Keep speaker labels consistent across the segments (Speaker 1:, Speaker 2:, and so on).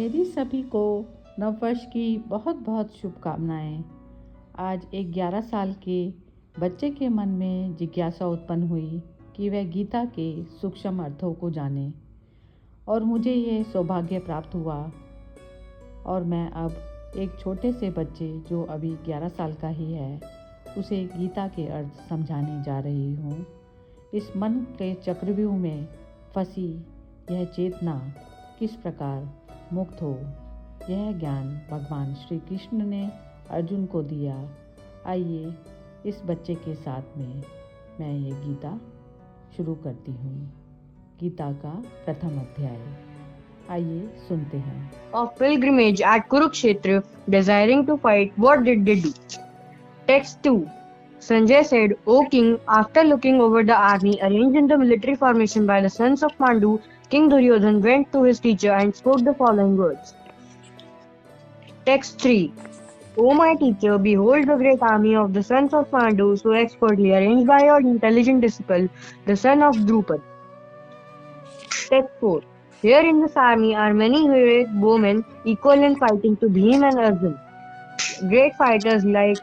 Speaker 1: मेरी सभी को नववर्ष की बहुत बहुत शुभकामनाएं। आज एक 11 साल के बच्चे के मन में जिज्ञासा उत्पन्न हुई कि वह गीता के सूक्ष्म अर्थों को जाने, और मुझे ये सौभाग्य प्राप्त हुआ। और मैं अब एक छोटे से बच्चे जो अभी 11 साल का ही है, उसे गीता के अर्थ समझाने जा रही हूँ। इस मन के चक्रव्यूह में फंसी यह चेतना किस प्रकार मुक्त हो, यह ज्ञान भगवान श्री कृष्ण ने अर्जुन को दिया। आइए इस बच्चे के साथ में मैं ये गीता शुरू करती हूँ। गीता का प्रथम अध्याय, आइए सुनते हैं।
Speaker 2: Of pilgrimage at Kurukshetra, desiring to fight, what did they do? Text 2. Sanjay said, O king, after looking over the army arranged in the military formation by the sons of Pandu, King Duryodhan went to his teacher and spoke the following words. Text 3. O my teacher, behold the great army of the sons of Pandu, so expertly arranged by your intelligent disciple, the son of Drupad. Text 4. Here in this army are many heroic bowmen equal in fighting to Bhim and Arjun. Great fighters like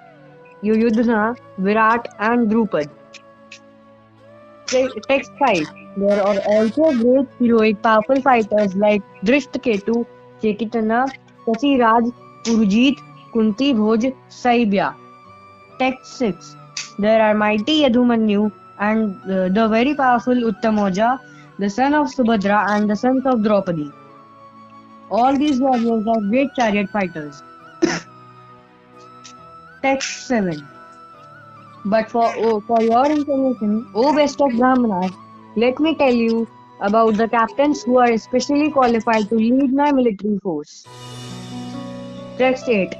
Speaker 2: Yuyudhana, Virat and Drupad. Text 5. There are also great heroic powerful fighters like Drishtaketu, Chekitana, Kasiraj, Urujit, Kunti Bhoj, Saibya. Text 6. There are mighty Yadhumanyu and the very powerful Uttamoja, the son of Subhadra and the sons of Draupadi. All these warriors are great chariot fighters. Text 7. But for your information, O best of Brahmanas, let me tell you about the captains who are especially qualified to lead my military force. Text 8.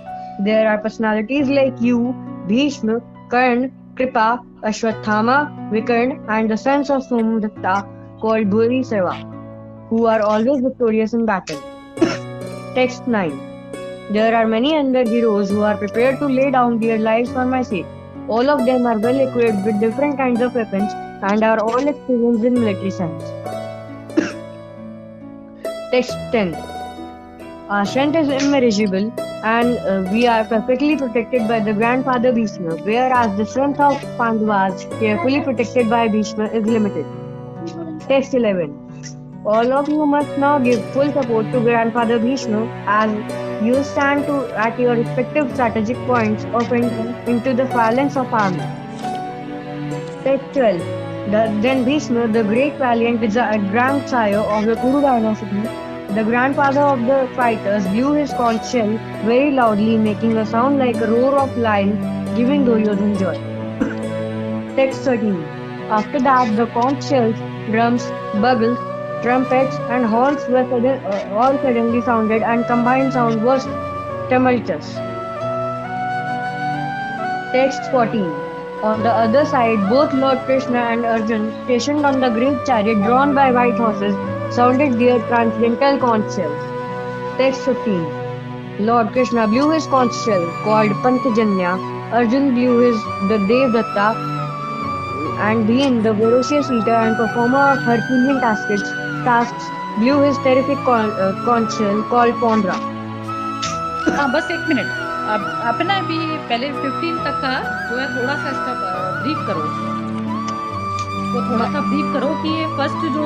Speaker 2: There are personalities like you, Bhishma, Karna, Kripa, Ashwathama, Vikarna and the sons of Somdatta called Bhurisava, who are always victorious in battle. Text 9. There are many other heroes who are prepared to lay down their lives for my sake. All of them are well equipped with different kinds of weapons and are all experienced in military science. Text 10. Our strength is immeasurable and we are perfectly protected by the grandfather Bhishma, whereas the strength of Pandavas, carefully protected by Bhishma, is limited. Text 11. All of you must now give full support to grandfather Bhishma as you stand at your respective strategic points of entry into the phalanx of army. Text 12. Then Bhishma, the great valiant grandsire of the Kuru dynasty, the grandfather of the fighters, blew his conch shell very loudly, making a sound like a roar of lion, giving Duryodhan joy. Text 13. After that, the conch shells, drums, bugles, trumpets and horns were all suddenly sounded, and combined sound was tumultuous. Text 14. On the other side, both Lord Krishna and Arjun, stationed on the great chariot drawn by white horses, sounded their transcendental conch shells. Text 15. Lord Krishna blew his conch shell, called Panchajanya. Arjun blew the Devdatta, and Bhim, the ferocious eater and performer of Herculean tasks, blew his terrific conch shell called Pondra.
Speaker 3: हाँ, बस एक minute. अब अपना भी पहले 15 तक का जो है थोड़ा सा इसका ब्रीफ करो, तो थोड़ा सा ब्रीफ करो कि ये फर्स्ट जो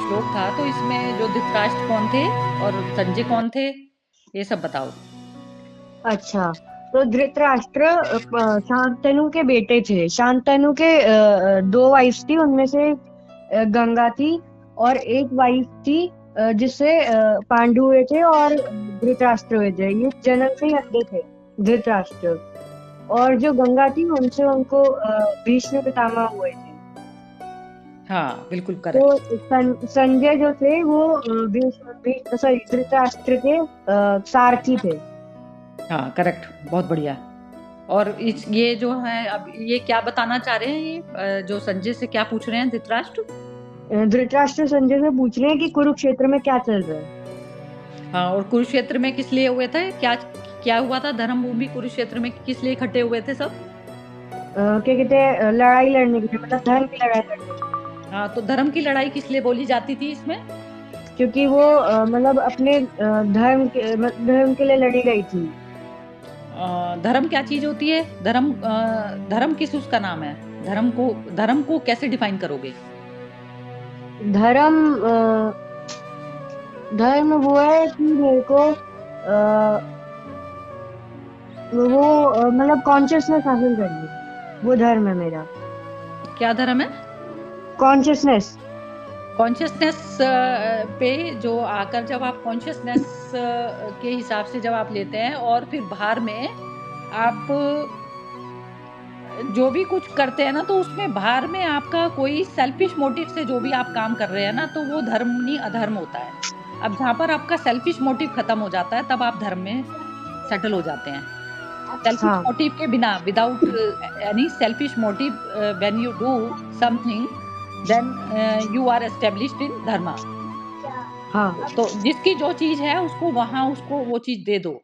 Speaker 3: श्लोक था, तो इसमें जो धृतराष्ट्र कौन थे और संजय कौन थे, ये सब बताओ।
Speaker 2: अच्छा, तो धृतराष्ट्र शांतनु के बेटे थे। शांतनु के 2 वाइफ थी, उनमें से गंगा थी और एक वाइफ थी जिससे पांडु हुए थे और धृतराष्ट्र हुए थे। ये जन्म से ही अंधे थे धृतराष्ट्र, और जो गंगा थी उनसे उनको भीष्म पितामह हुए थे।
Speaker 3: हाँ, बिल्कुल करेक्ट।
Speaker 2: तो संजय जो थे वो धृतराष्ट्र के सारथी थे।
Speaker 3: हाँ, करेक्ट, बहुत बढ़िया। और ये जो है, अब ये क्या बताना चाह रहे हैं, ये जो संजय से क्या पूछ रहे हैं
Speaker 2: धृतराष्ट्र संजय से पूछ रहे हैं कि कुरुक्षेत्र में क्या चल रहा है।
Speaker 3: हाँ, और कुरुक्षेत्र में किस लिए हुए थे, क्या हुआ था? धर्म भूमि कुरुक्षेत्र में किस लिए इकट्ठे हुए थे सब?
Speaker 2: क्या कहते हैं, लड़ाई लड़ने के लिए, मतलब धर्म की लड़ाई लड़ने के लिए।
Speaker 3: हाँ, तो धर्म की लड़ाई किस लिए बोली जाती थी इसमें?
Speaker 2: क्योंकि वो मतलब अपने धर्म के लिए लड़ी गई थी।
Speaker 3: धर्म क्या चीज होती है? धर्म किस उसका नाम है? धर्म को कैसे डिफाइन करोगे?
Speaker 2: धर्म धर्म वो है कि मेरे को वो मतलब कॉन्शियसनेस हासिल करनी है, वो धर्म है मेरा।
Speaker 3: क्या धर्म है?
Speaker 2: कॉन्शियसनेस।
Speaker 3: कॉन्शियसनेस पे जो आकर जब आप कॉन्शियसनेस के हिसाब से जब आप लेते हैं और फिर बाहर में आप जो भी कुछ करते हैं ना, तो उसमें बाहर में आपका कोई सेल्फिश मोटिव से जो भी आप काम कर रहे हैं ना, तो वो धर्म नहीं अधर्म होता है। अब जहाँ पर आपका सेल्फिश मोटिव खत्म हो जाता है तब आप धर्म में सेटल हो जाते हैं। सेल्फिश
Speaker 2: हाँ
Speaker 3: मोटिव के बिना, without any selfish motive, when you do something then you are established in dharma.
Speaker 2: हाँ
Speaker 3: तो जिसकी जो चीज है उसको वहां उसको वो चीज दे दो,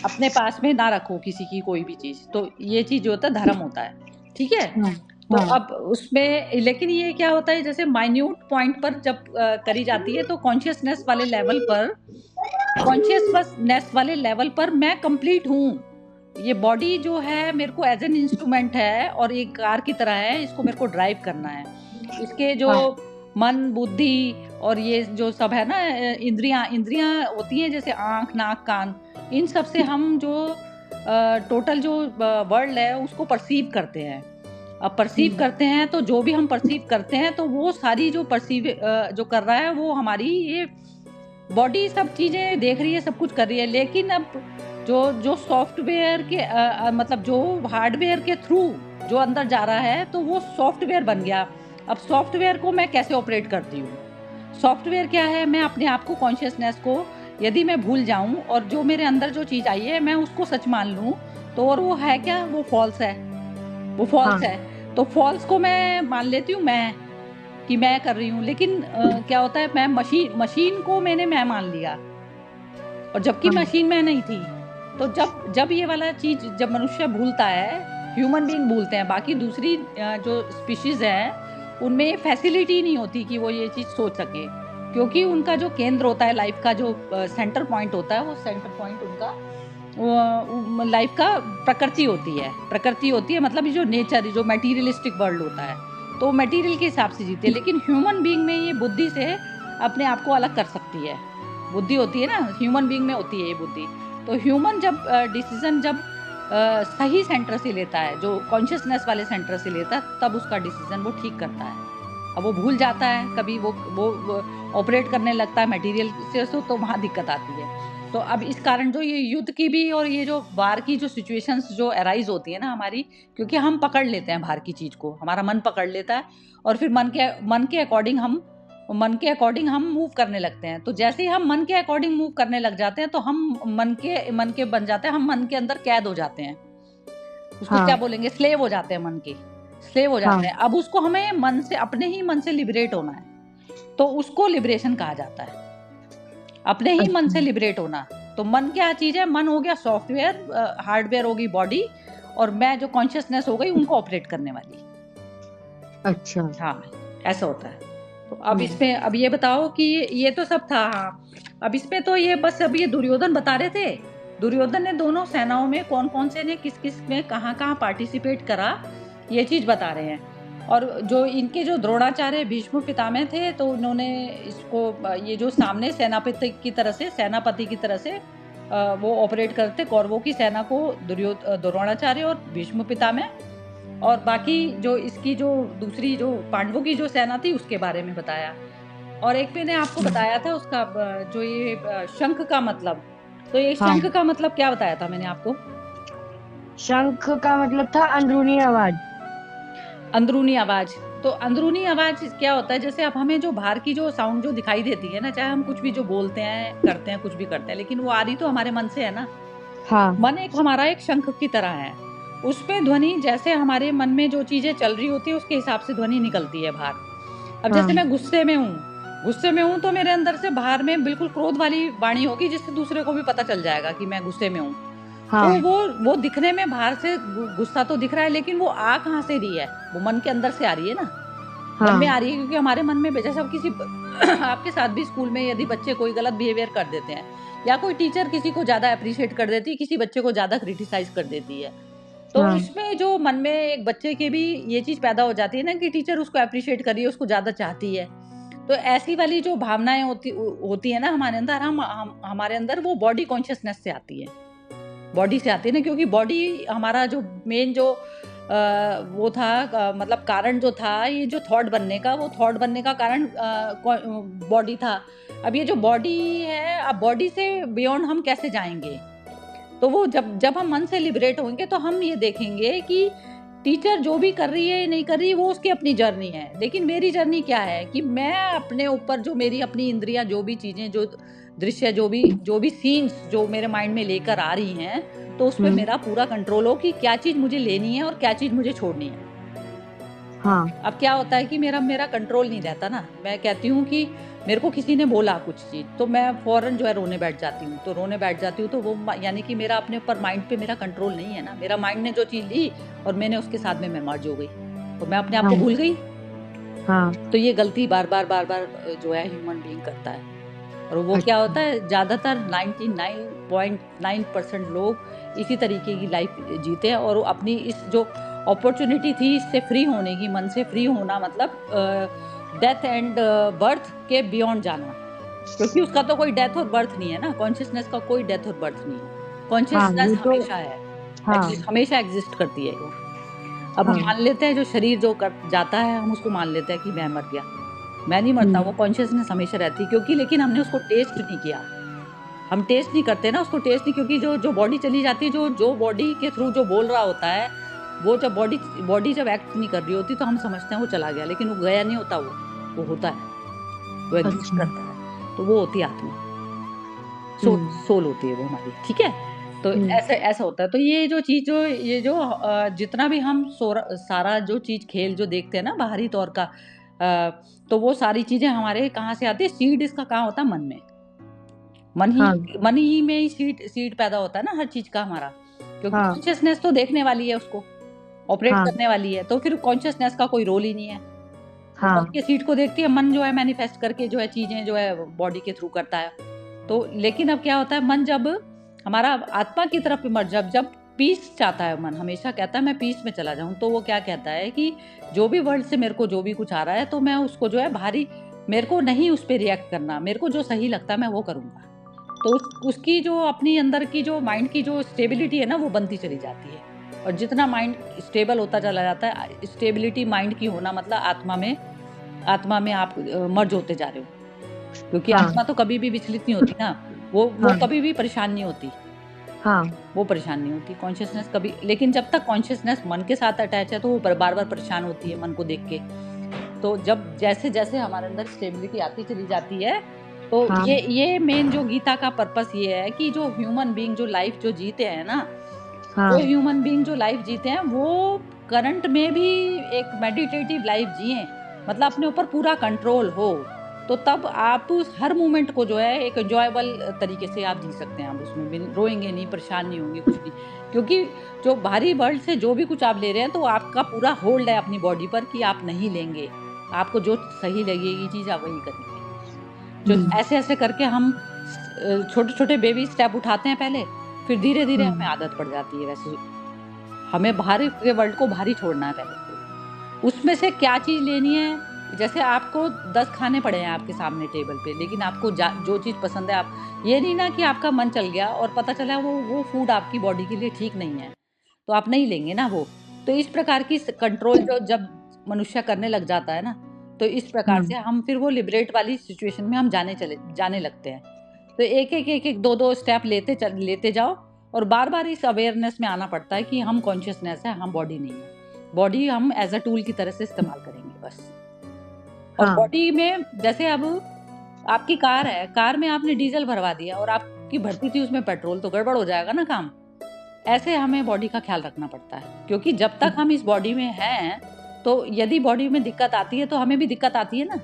Speaker 3: अपने पास में ना रखो किसी की कोई भी चीज। तो ये चीज जो होता है धर्म होता है, ठीक है।
Speaker 2: हाँ
Speaker 3: तो
Speaker 2: हाँ
Speaker 3: अब उसमें लेकिन ये क्या होता है, जैसे माइन्यूट पॉइंट पर जब करी जाती है तो कॉन्शियसनेस वाले लेवल पर मैं कंप्लीट हूँ। ये बॉडी जो है मेरे को एज एन इंस्ट्रूमेंट है और एक कार की तरह है, इसको मेरे को ड्राइव करना है। इसके जो
Speaker 2: हाँ
Speaker 3: मन बुद्धि और ये जो सब है ना, इंद्रियां इंद्रियां होती हैं, जैसे आंख नाक कान, इन सब से हम जो टोटल जो वर्ल्ड है उसको परसीव करते हैं। अब परसीव करते हैं तो जो भी हम परसीव करते हैं तो वो सारी जो परसीव जो कर रहा है वो हमारी ये बॉडी सब चीजें देख रही है, सब कुछ कर रही है। लेकिन अब जो जो सॉफ्टवेयर के मतलब जो हार्डवेयर के थ्रू जो अंदर जा रहा है तो वो सॉफ्टवेयर बन गया। अब सॉफ्टवेयर को मैं कैसे ऑपरेट करती हूँ? सॉफ्टवेयर क्या है? मैं अपने आप को, कॉन्शियसनेस को यदि मैं भूल जाऊं और जो मेरे अंदर जो चीज आई है मैं उसको सच मान लूं, तो और वो है क्या? वो फॉल्स है, वो फॉल्स
Speaker 2: हाँ
Speaker 3: है। तो फॉल्स को मैं मान लेती हूँ मैं, कि मैं कर रही हूँ। लेकिन क्या होता है, मैं मशीन को मैं मान लिया, और जबकि
Speaker 2: हाँ
Speaker 3: मशीन में नहीं थी। तो जब जब ये वाला चीज जब मनुष्य भूलता है, ह्यूमन बीइंग भूलते हैं, बाकी दूसरी जो स्पीशीज है उनमें फैसिलिटी नहीं होती कि वो ये चीज सोच सके, क्योंकि उनका जो केंद्र होता है लाइफ का, जो सेंटर पॉइंट होता है, वो सेंटर पॉइंट उनका लाइफ का प्रकृति होती है। मतलब ये जो नेचर, जो मटेरियलिस्टिक वर्ल्ड होता है, तो मटेरियल के हिसाब से जीते हैं। लेकिन ह्यूमन बीइंग में ये बुद्धि से अपने आप को अलग कर सकती है। बुद्धि होती है ना, ह्यूमन बीइंग में होती है ये बुद्धि। तो ह्यूमन जब डिसीजन जब सही सेंटर से लेता है, जो कॉन्शियसनेस वाले सेंटर से लेता है, तब उसका डिसीजन वो ठीक करता है। अब वो भूल जाता है कभी, वो ऑपरेट करने लगता है मटेरियल से, तो वहाँ दिक्कत आती है। तो अब इस कारण जो ये युद्ध की भी और ये जो बाहर की जो सिचुएशंस जो अराइज होती है ना हमारी, क्योंकि हम पकड़ लेते हैं बाहर की चीज को, हमारा मन पकड़ लेता है, और फिर मन के अकॉर्डिंग हम मूव करने लगते हैं। तो जैसे ही हम मन के अकॉर्डिंग मूव करने लग जाते हैं तो हम मन के बन जाते हैं, हम मन के अंदर कैद हो जाते हैं। उसको क्या
Speaker 2: हाँ
Speaker 3: बोलेंगे? स्लेव हो जाते हैं, मन के स्लेव हो जाते हैं। अब उसको हमें मन से, अपने ही मन से लिबरेट होना है, तो उसको लिबरेशन कहा जाता है, अपने ही मन से लिबरेट होना। तो मन क्या चीज है? मन हो गया सॉफ्टवेयर, हार्डवेयर होगी बॉडी, और मैं जो कॉन्शियसनेस हो गई उनको ऑपरेट करने वाली।
Speaker 2: अच्छा
Speaker 3: हाँ, ऐसा होता है। तो अब इसमें अब ये बताओ कि ये तो सब था। हाँ, अब इसमें तो ये बस अब ये दुर्योधन बता रहे थे, दुर्योधन ने दोनों सेनाओं में कौन कौन से ने किस किस में कहाँ कहाँ पार्टिसिपेट करा, ये चीज बता रहे हैं। और जो इनके जो द्रोणाचार्य भीष्म पितामह थे, तो उन्होंने इसको ये जो सामने सेनापति की तरह से वो ऑपरेट करते कौरवों की सेना को, द्रोणाचार्य और भीष्म पितामह, और बाकी जो इसकी जो दूसरी जो पांडवों की जो सेना थी उसके बारे में बताया। और एक मैंने आपको बताया था उसका जो ये शंख का मतलब, तो ये
Speaker 2: हाँ।
Speaker 3: शंख का मतलब क्या बताया था मैंने आपको?
Speaker 2: शंख का मतलब था अंदरूनी आवाज।
Speaker 3: अंदरूनी आवाज। तो अंदरूनी आवाज क्या होता है? जैसे अब हमें जो बाहर की जो साउंड जो दिखाई देती है ना, चाहे हम कुछ भी जो बोलते हैं, करते हैं, कुछ भी करते हैं, लेकिन वो आ रही तो हमारे मन से है ना।
Speaker 2: हाँ
Speaker 3: मन एक हमारा एक शंख की तरह है, उसमें ध्वनि जैसे हमारे मन में जो चीजें चल रही होती है उसके हिसाब से ध्वनि निकलती है बाहर। अब जैसे मैं गुस्से में हूँ तो मेरे अंदर से बाहर में बिल्कुल क्रोध वाली वाणी होगी, जिससे दूसरे को भी पता चल जाएगा कि मैं गुस्से में हूँ।
Speaker 2: हाँ
Speaker 3: तो वो दिखने में बाहर से गुस्सा तो दिख रहा है, लेकिन वो आ कहाँ से रही है? वो मन के अंदर से आ रही है ना। मन में
Speaker 2: हाँ
Speaker 3: आ रही है, क्योंकि हमारे मन में जैसे अब किसी आपके साथ भी स्कूल में यदि बच्चे कोई गलत बिहेवियर कर देते हैं, या कोई टीचर किसी को ज्यादा अप्रिशिएट कर देती है, किसी बच्चे को ज्यादा क्रिटिसाइज कर देती है, तो
Speaker 2: हाँ
Speaker 3: उसमें जो मन में एक बच्चे के भी ये चीज पैदा हो जाती है ना कि टीचर उसको अप्रिशिएट कर रही है, उसको ज्यादा चाहती है। तो ऐसी वाली जो भावनाएं होती है ना हमारे अंदर, हम हमारे अंदर वो बॉडी कॉन्शियसनेस से आती है, बॉडी से आती है ना, क्योंकि बॉडी हमारा जो मेन जो वो था, मतलब कारण जो था ये जो थॉट बनने का, वो थॉट बनने का कारण बॉडी था। अब ये जो बॉडी है, अब बॉडी से बियॉन्ड हम कैसे जाएंगे? तो वो जब जब हम मन से लिबरेट होंगे तो हम ये देखेंगे कि टीचर जो भी कर रही है नहीं कर रही है, वो उसकी अपनी जर्नी है, लेकिन मेरी जर्नी क्या है कि मैं अपने ऊपर जो मेरी अपनी इंद्रियां, जो भी चीजें, जो दृश्य, जो भी सीन्स जो मेरे माइंड में लेकर आ रही हैं, तो उस पे मेरा पूरा कंट्रोल हो कि क्या चीज मुझे लेनी है और क्या चीज मुझे छोड़नी है।
Speaker 2: हाँ
Speaker 3: अब क्या होता है कि मेरा कंट्रोल नहीं रहता ना। मैं कहती हूँ कि मेरे को किसी ने बोला कुछ चीज, तो मैं फौरन जो है रोने बैठ जाती हूँ, तो वो यानी कि मेरा अपने ऊपर माइंड पे मेरा कंट्रोल नहीं है ना। मेरा माइंड ने जो चीज ली और मैंने उसके साथ में मैं मर्ज हो गई और मैं अपने आप को
Speaker 2: हाँ
Speaker 3: भूल गई।
Speaker 2: हाँ
Speaker 3: तो ये गलती बार बार जो है ह्यूमन बीइंग करता है। और वो क्या होता है, ज्यादातर 99.9% लोग इसी तरीके की लाइफ जीते हैं, और अपनी इस जो अपॉर्चुनिटी थी इससे फ्री होने की, मन से फ्री होना, मतलब डेथ एंड बर्थ के बियॉन्ड जाना, क्योंकि उसका तो कोई डेथ और बर्थ नहीं है ना। कॉन्शियसनेस का कोई डेथ और बर्थ नहीं है। कॉन्शियसनेस
Speaker 2: वो तो
Speaker 3: हमेशा है,
Speaker 2: हाँ
Speaker 3: हमेशा एग्जिस्ट करती है वो। अब हम
Speaker 2: हाँ
Speaker 3: मान लेते हैं जो शरीर जो कर जाता है, हम उसको मान लेते हैं कि मैं मर गया। मैं नहीं मरता, वो कॉन्शियसनेस हमेशा रहती है, क्योंकि लेकिन हमने उसको टेस्ट नहीं किया। हम टेस्ट नहीं करते ना उसको, टेस्ट नहीं, क्योंकि जो बॉडी चली जाती है, जो बॉडी के थ्रू जो बोल रहा होता है, वो जब बॉडी जब एक्ट नहीं कर रही होती तो हम समझते हैं वो चला गया, लेकिन वो गया नहीं होता, वो होता है, वो एग्जिस्ट
Speaker 2: अच्छा
Speaker 3: करता है। तो वो होती है आत्मा, सोल होती है वो हमारी, ठीक है। तो ऐसा होता है। तो ये जो जितना भी हम सारा जो चीज खेल जो देखते हैं ना बाहरी तौर का, तो वो सारी चीजें हमारे कहाँ से आती है? सीड इसका कहाँ होता है? मन में। मन ही में ही सीड पैदा होता है ना हर चीज का हमारा, क्योंकि कॉन्शियसनेस तो देखने वाली है, उसको ऑपरेट करने वाली है, तो फिर कॉन्शियसनेस का कोई रोल ही नहीं है। मन के सीड को देखती है, मन जो है मैनिफेस्ट करके जो है चीजें जो है बॉडी के थ्रू करता है। तो लेकिन अब क्या होता है, मन जब हमारा आत्मा की तरफ जब पीस चाहता है, मन हमेशा कहता है मैं पीस में चला जाऊं, तो वो क्या कहता है कि जो भी वर्ल्ड से मेरे को जो भी कुछ आ रहा है, तो मैं उसको जो है भारी, मेरे को नहीं उस पर रिएक्ट करना, मेरे को जो सही लगता है मैं वो करूंगा। तो उसकी जो अपनी अंदर की जो माइंड की जो स्टेबिलिटी है ना, वो बनती चली जाती है। और जितना माइंड स्टेबल होता चला जाता है, स्टेबिलिटी माइंड की होना मतलब आत्मा में आप मर्ज होते जा रहे हो, क्योंकि आत्मा तो कभी भी विचलित नहीं होती ना, वो कभी भी परेशान नहीं होती। वो परेशान नहीं होती कॉन्शियसनेस कभी, लेकिन जब तक कॉन्शियसनेस मन के साथ अटैच है तो वो बार बार परेशान होती है मन को देख के। तो जब जैसे जैसे हमारे अंदर स्टेबिलिटी आती चली जाती है, तो ये मेन जो गीता का पर्पस ये है कि जो ह्यूमन बीइंग जो लाइफ जो जीते हैं ना, वो ह्यूमन बीइंग जो लाइफ जीते हैं, वो करंट में भी एक मेडिटेटिव लाइफ जिए, मतलब अपने ऊपर पूरा कंट्रोल हो, तो तब आप हर मोमेंट को जो है एक एंजॉयबल तरीके से आप जी सकते हैं। आप उसमें रोएंगे नहीं, परेशान नहीं होंगे, कुछ नहीं, क्योंकि जो बाहरी वर्ल्ड से जो भी कुछ आप ले रहे हैं, तो आपका पूरा होल्ड है अपनी बॉडी पर कि आप नहीं लेंगे, आपको जो सही लगेगी चीज आप वही करेंगे। जो ऐसे करके हम छोटे छोटे बेबी स्टेप उठाते हैं पहले, फिर धीरे धीरे हमें आदत पड़ जाती है। वैसे हमें बाहर के वर्ल्ड को भारी छोड़ना है पहले, उसमें से क्या चीज लेनी है। जैसे आपको 10 खाने पड़े हैं आपके सामने टेबल पे, लेकिन आपको जो चीज पसंद है, आप ये नहीं ना कि आपका मन चल गया और पता चला वो फूड आपकी बॉडी के लिए ठीक नहीं है, तो आप नहीं लेंगे ना वो। तो इस प्रकार की कंट्रोल जो जब मनुष्य करने लग जाता है ना, तो इस प्रकार से हम फिर वो लिबरेट वाली सिचुएशन में हम जाने लगते हैं। तो एक दो स्टेप लेते जाओ, और बार बार इस अवेयरनेस में आना पड़ता है कि हम कॉन्शियसनेस है, हम बॉडी नहीं है। बॉडी हम एज अ टूल की तरह से इस्तेमाल करेंगे बस। और बॉडी में जैसे अब आपकी कार है, कार में आपने डीजल भरवा दिया और आपकी भरती थी उसमें पेट्रोल, तो गड़बड़ हो जाएगा ना काम। ऐसे हमें बॉडी का ख्याल रखना पड़ता है, क्योंकि जब तक हम इस बॉडी में हैं, तो यदि बॉडी में दिक्कत आती है तो हमें भी दिक्कत आती है ना,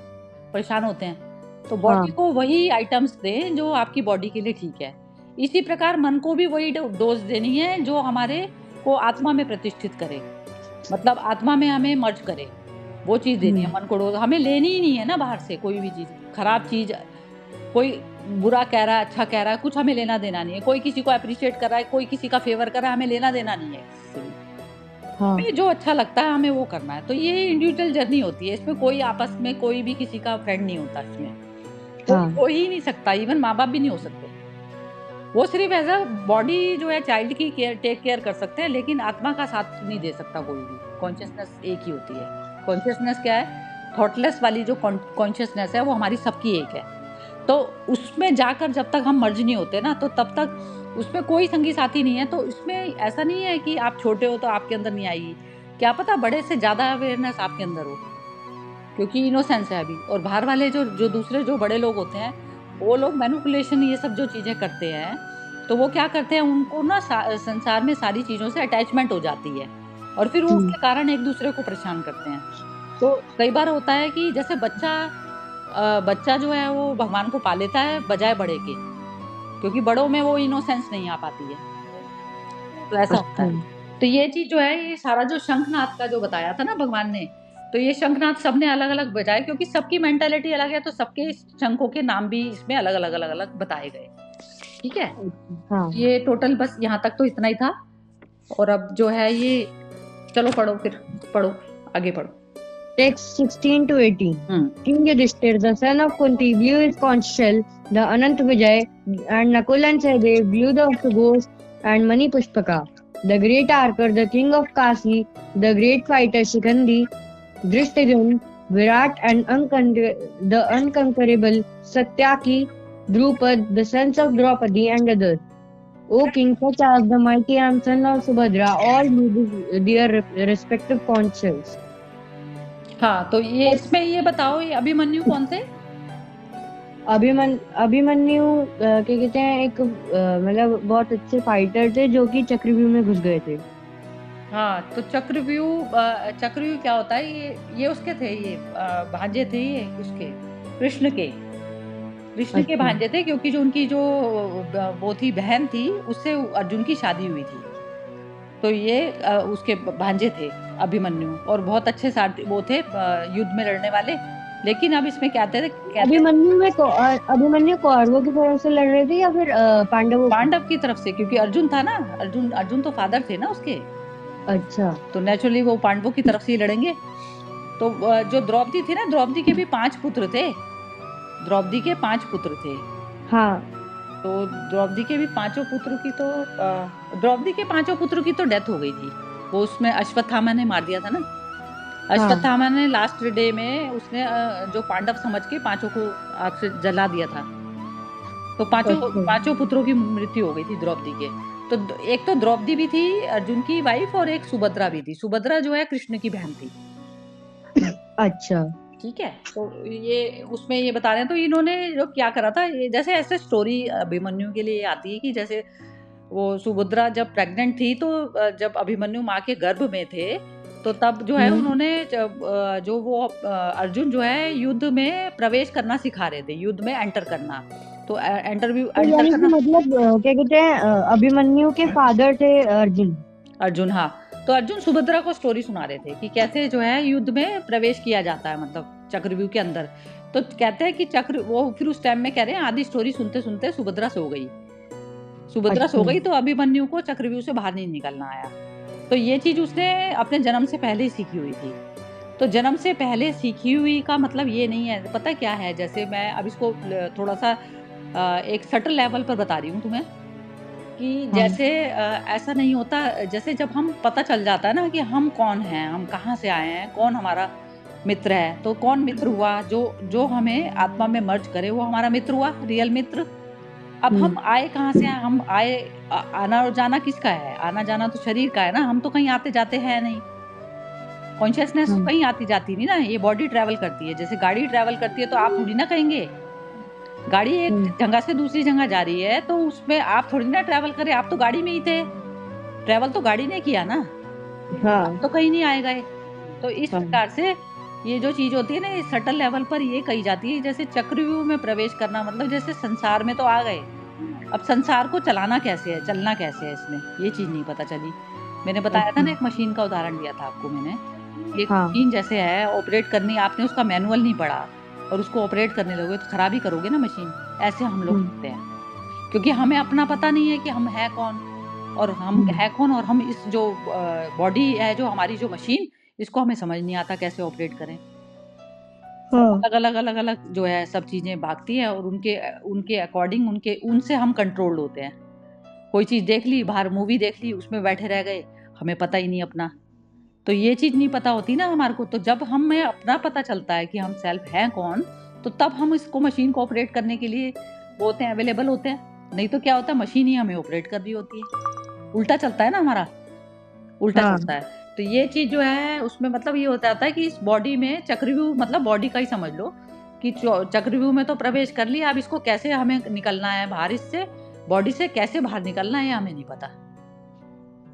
Speaker 3: परेशान होते हैं। तो बॉडी को वही आइटम्स दें जो आपकी बॉडी के लिए ठीक है। इसी प्रकार मन को भी वही डोज देनी है जो हमारे को आत्मा में प्रतिष्ठित करे, मतलब आत्मा में हमें मर्ज करे। वो चीज़ देनी है मन को डोज। हमें लेनी ही नहीं है ना बाहर से कोई भी चीज़, खराब चीज़, कोई बुरा कह रहा है, अच्छा कह रहा है, कुछ हमें लेना देना नहीं है। कोई किसी को एप्रिशिएट कर रहा है, कोई किसी का फेवर कर रहा है, हमें लेना देना नहीं है किसी से भी।
Speaker 2: हाँ
Speaker 3: हमें जो अच्छा लगता है हमें वो करना है। तो ये इंडिविजुअल जर्नी होती है, इसमें कोई आपस में कोई भी किसी का फ्रेंड नहीं होता इसमें। कोई
Speaker 2: हाँ
Speaker 3: हो ही नहीं सकता, इवन माँ-बाप भी नहीं हो सकते। वो सिर्फ़ एज़ अ बॉडी जो है चाइल्ड की टेक केयर कर सकते हैं, लेकिन आत्मा का साथ नहीं दे सकता कोई भी। कॉन्शसनेस एक ही होती है। कॉन्शसनेस क्या है? थॉटलेस वाली जो कॉन्शसनेस है वो हमारी सबकी एक है। तो उसमें जाकर जब तक हम मर्ज नहीं होते ना, तो तब तक उसमें कोई संगी साथी नहीं है। तो इसमें ऐसा नहीं है कि आप छोटे हो तो आपके अंदर नहीं आएगी। क्या पता बड़े से ज़्यादा अवेयरनेस आपके अंदर हो, क्योंकि इनोसेंस है अभी। और बाहर वाले जो जो दूसरे जो बड़े लोग होते हैं, वो लोग मैनिपुलेशन ये सब जो चीज़ें करते हैं, तो वो क्या करते हैं, उनको ना संसार में सारी चीज़ों से अटैचमेंट हो जाती है और फिर वो उसके कारण एक दूसरे को परेशान करते हैं। तो कई बार होता है कि जैसे बच्चा जो है वो भगवान को पा लेता है बजाय बड़े के, क्योंकि बड़ों में वो इनोसेंस नहीं आ पाती है। तो ऐसा होता है। तो ये चीज़ जो है, ये सारा जो शंखनाद का जो बताया था ना भगवान ने, तो ये शंखनाद सबने अलग-अलग बजाए, क्योंकि सबकी मेंटालिटी अलग है, तो सबके शंखों के नाम भी इसमें अलग-अलग अलग-अलग बताए गए। ठीक है?
Speaker 2: हाँ
Speaker 3: ये टोटल बस यहाँ तक तो इतना ही था। और अब जो है ये, चलो पढ़ो, फिर पढ़ो, आगे पढ़ो।
Speaker 2: Text 16 to 18. King Yudhishthir, the son of Kunti, blew his conch shell. The Anant Vijay and Nakul and Sahdev blew the Ghost and Mani Pushpaka. The great Arker, the king of Kasi, the great fighter Shikandi, Drishtadyumna, Virat and the unconquerable Satyaki, Drupad, the sons of Draupadi and others. O king, such as the mighty and son of Subhadra, all blew their respective conch shells.
Speaker 3: हाँ, तो ये इसमें ये बताओ, ये अभिमन्यु कौन थे?
Speaker 2: अभिमन्यु क्या कहते हैं, एक मतलब बहुत अच्छे फाइटर थे जो कि चक्रव्यूह में घुस गए थे।
Speaker 3: हाँ, तो चक्रव्यूह क्या होता है? ये उसके थे, ये भांजे थे, ये उसके कृष्ण के
Speaker 2: अच्छा।
Speaker 3: भांजे थे, क्योंकि जो उनकी जो वो थी बहन थी, उससे अर्जुन की शादी हुई थी। तो ये उसके भांजे थे अभिमन्यु, और बहुत अच्छे वो थे युद्ध में लड़ने वाले। लेकिन अब इसमें क्या थे,
Speaker 2: अभिमन्यु कौरवों की तरफ से लड़ रहे थे या फिर
Speaker 3: पांडव की तरफ से, क्योंकि अर्जुन था ना, अर्जुन तो फादर थे ना उसके।
Speaker 2: अच्छा।
Speaker 3: तो नेचुरली वो पांडवों की तरफ से ही लड़ेंगे। तो जो द्रौपदी थी ना, द्रौपदी के भी 5 पुत्र थे। द्रौपदी के 5 पुत्र थे।
Speaker 2: हाँ।
Speaker 3: तो द्रौपदी के भी 5 पुत्रों की तो द्रौपदी के 5 पुत्रों की तो डेथ हो गई थी। वो उसमें अश्वत्थामा ने मार दिया था ना। अश्वत्थामा ने लास्ट डे में उसने जो पांडव समझ के 5 को आग से जला दिया था। तो 5 पुत्रों की मृत्यु हो गई थी द्रौपदी के। तो एक तो द्रौपदी भी थी अर्जुन की वाइफ, और एक सुभद्रा भी थी। सुभद्रा जो है कृष्ण की बहन थी।
Speaker 2: अच्छा,
Speaker 3: ठीक है। तो ये उसमें ये बता रहे हैं, तो इन्होंने जो क्या करा था, ये जैसे ऐसे स्टोरी अभिमन्यु के लिए आती है कि जैसे वो सुभद्रा जब प्रेग्नेंट थी, तो जब अभिमन्यु माँ के गर्भ में थे, तो तब जो है उन्होंने जो वो अर्जुन जो है युद्ध में प्रवेश करना सिखा रहे थे, युद्ध में एंटर करना। तो एंटर करना
Speaker 2: मतलब क्या कहते हैं, अभिमन्यु के फादर थे अर्जुन।
Speaker 3: हाँ। तो अर्जुन सुभद्रा को स्टोरी सुना रहे थे कि कैसे जो है युद्ध में प्रवेश किया जाता है, मतलब चक्रव्यूह के अंदर। तो कहते हैं कि वो फिर उस टाइम में कह रहे हैं, आधी स्टोरी सुनते सुनते सुभद्रा सो गई। सो गई, तो अभिमन्यु को चक्रव्यूह से बाहर नहीं निकलना आया। तो ये चीज उसने अपने जन्म से पहले ही सीखी हुई थी। तो जन्म से पहले सीखी हुई का मतलब ये नहीं है, पता क्या है, जैसे मैं अब इसको थोड़ा सा एक सटल लेवल पर बता रही हूँ तुम्हें कि जैसे ऐसा नहीं होता, जैसे जब हम पता चल जाता है ना कि हम कौन हैं, हम कहाँ से आए हैं, कौन हमारा मित्र है, तो कौन मित्र हुआ, जो हमें आत्मा में मर्ज करे वो हमारा मित्र हुआ, रियल मित्र। अब हम आए कहाँ से हैं, हम आए, आना और जाना किसका है, आना जाना तो शरीर का है ना, हम तो कहीं आते जाते हैं नहीं। कॉन्शियसनेस कहीं आती जाती नहीं ना, ये बॉडी ट्रैवल करती है। जैसे गाड़ी ट्रैवल करती है तो आप थोड़ी ना कहेंगे, गाड़ी एक जगह से दूसरी जगह जा रही है, तो उसमें आप थोड़ी ना ट्रैवल करें, आप तो गाड़ी में ही थे, ट्रैवल तो गाड़ी ने किया ना। हाँ। तो कहीं नहीं आए गए। तो इस प्रकार से ये जो चीज होती है ना, ये सटल लेवल पर ये कही जाती है, जैसे चक्रव्यूह में प्रवेश करना, मतलब जैसे संसार में तो आ गए, अब संसार को चलाना कैसे है, चलना कैसे है, इसमें ये चीज नहीं पता चली। मैंने बताया था ना, एक मशीन का उदाहरण दिया था आपको मैंने, एक
Speaker 2: हाँ।
Speaker 3: मशीन जैसे है ऑपरेट करनी, आपने उसका मैनुअल नहीं पढ़ा और उसको ऑपरेट करने लगोगे तो खराब ही करोगे ना मशीन। ऐसे हम लोग करते हैं, क्योंकि हमें अपना पता नहीं है कि हम हैं कौन और हम हैं कौन, और हम इस जो बॉडी है, जो हमारी जो मशीन, इसको हमें समझ नहीं आता कैसे ऑपरेट करें।
Speaker 2: हाँ।
Speaker 3: अलग-अलग जो है सब चीज़ें भागती हैं और उनके उनके अकॉर्डिंग उनसे हम कंट्रोल्ड होते हैं। कोई चीज़ देख ली, बाहर मूवी देख ली, उसमें बैठे रह गए, हमें पता ही नहीं अपना। तो ये चीज़ नहीं पता होती ना हमारे को, तो जब हमें अपना पता चलता है कि हम सेल्फ हैं कौन, तो तब हम इसको मशीन को ऑपरेट करने के लिए वो होते हैं, अवेलेबल होते हैं। नहीं तो क्या होता है, मशीन ही हमें ऑपरेट कर रही होती है। उल्टा चलता है ना हमारा, उल्टा
Speaker 2: हाँ।
Speaker 3: चलता है। तो ये चीज़ जो है उसमें मतलब ये हो जाता है कि इस बॉडी में चक्रव्यूह, मतलब बॉडी का ही समझ लो कि चक्रव्यूह में तो प्रवेश कर लिया, अब इसको कैसे हमें निकलना है बाहर, इससे बॉडी से कैसे बाहर निकलना है ये हमें नहीं पता।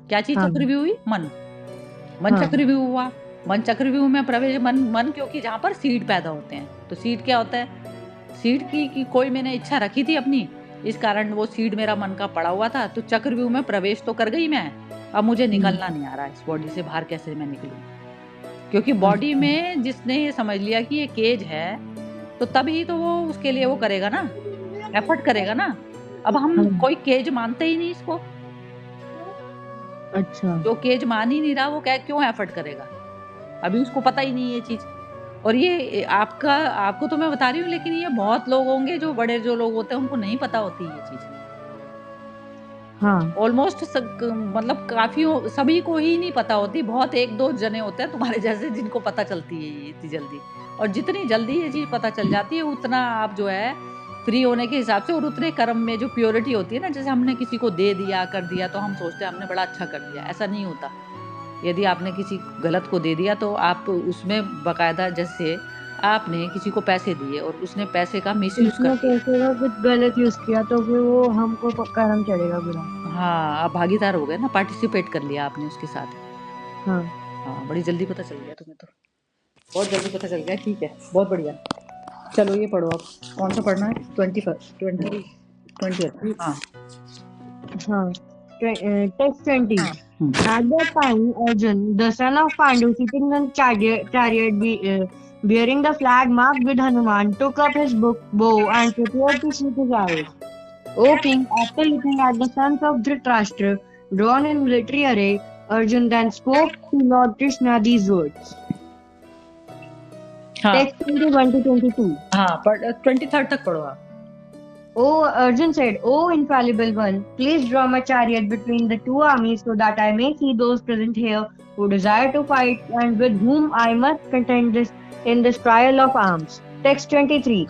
Speaker 3: क्या चीज़
Speaker 2: हाँ।
Speaker 3: चक्रव्यूह हुई? मन
Speaker 2: हाँ।
Speaker 3: चक्रव्यूह हुआ। मन चक्रव्यूह में प्रवेश, मन क्योंकि जहाँ पर सीड पैदा होते हैं। तो सीड क्या होता है? सीड की कोई मैंने इच्छा रखी थी अपनी, इस कारण वो सीड मेरा मन का पड़ा हुआ था, तो चक्रव्यूह में प्रवेश तो कर गई मैं, अब मुझे निकलना नहीं आ रहा इस बॉडी से बाहर, कैसे मैं निकलूँ? क्योंकि बॉडी में जिसने ये समझ लिया कि ये केज है, तो तभी तो वो उसके लिए वो करेगा ना, एफर्ट करेगा ना। अब हम
Speaker 2: हाँ।
Speaker 3: कोई केज मानते ही नहीं इसको,
Speaker 2: अच्छा।
Speaker 3: जो केज मान ही नहीं रहा वो क्यों एफर्ट करेगा? अभी उसको पता ही नहीं है ये चीज़। और ये आपको तो मैं बता रही हूँ, लेकिन ये बहुत लोग होंगे जो बड़े जो लोग होते हैं उनको नहीं पता होती ये चीज़।
Speaker 2: हाँ।
Speaker 3: ऑलमोस्ट मतलब काफ़ी सभी को ही नहीं पता होती, बहुत 1-2 जने होते हैं तुम्हारे जैसे जिनको पता चलती है ये इतनी जल्दी। और जितनी जल्दी ये चीज़ पता चल जाती है उतना आप जो है फ्री होने के हिसाब से, और उतने कर्म में जो प्योरिटी होती है ना, जैसे हमने किसी को दे दिया, कर दिया, तो हम सोचते हैं हमने बड़ा अच्छा कर दिया, ऐसा नहीं होता। यदि आपने किसी गलत को दे दिया तो आप उसमें बाकायदा, जैसे आपने किसी को पैसे दिए और उसने पैसे का मिसयूज़
Speaker 2: उसने
Speaker 3: कर दिया।
Speaker 2: पैसे का कुछ गलत यूज किया तो फिर वो हमको कर्म चढ़ेगा बुरा।
Speaker 3: हाँ, आप भागीदार हो गए ना, पार्टिसिपेट कर लिया आपने उसके साथ।
Speaker 2: हाँ।
Speaker 3: हाँ, बड़ी जल्दी पता चल गया तुम्हें तो। बहुत जल्दी पता चल गया, ठीक है, बहुत बढ़िया। चलो ये पढ़ो आप, कौन सा पढ़ना है? 20 हाँ।
Speaker 2: हाँ। Text 20.
Speaker 3: Hmm.
Speaker 2: At that time, Arjun, the son of Pandu, sitting on chariot bearing the flag marked with Hanuman, took up his bow and prepared to shoot his arrows. O king, after looking at the sons of Dhritarashtra drawn in military array, Arjun then spoke to Lord Krishna these words.
Speaker 3: हाँ,
Speaker 2: Text 21 to 22.
Speaker 3: हाँ, 23rd तक पढ़ो आप।
Speaker 2: O Arjun said, O infallible one, please draw my chariot between the two armies so that I may see those present here who desire to fight and with whom I must contend in this trial of arms. Text 23.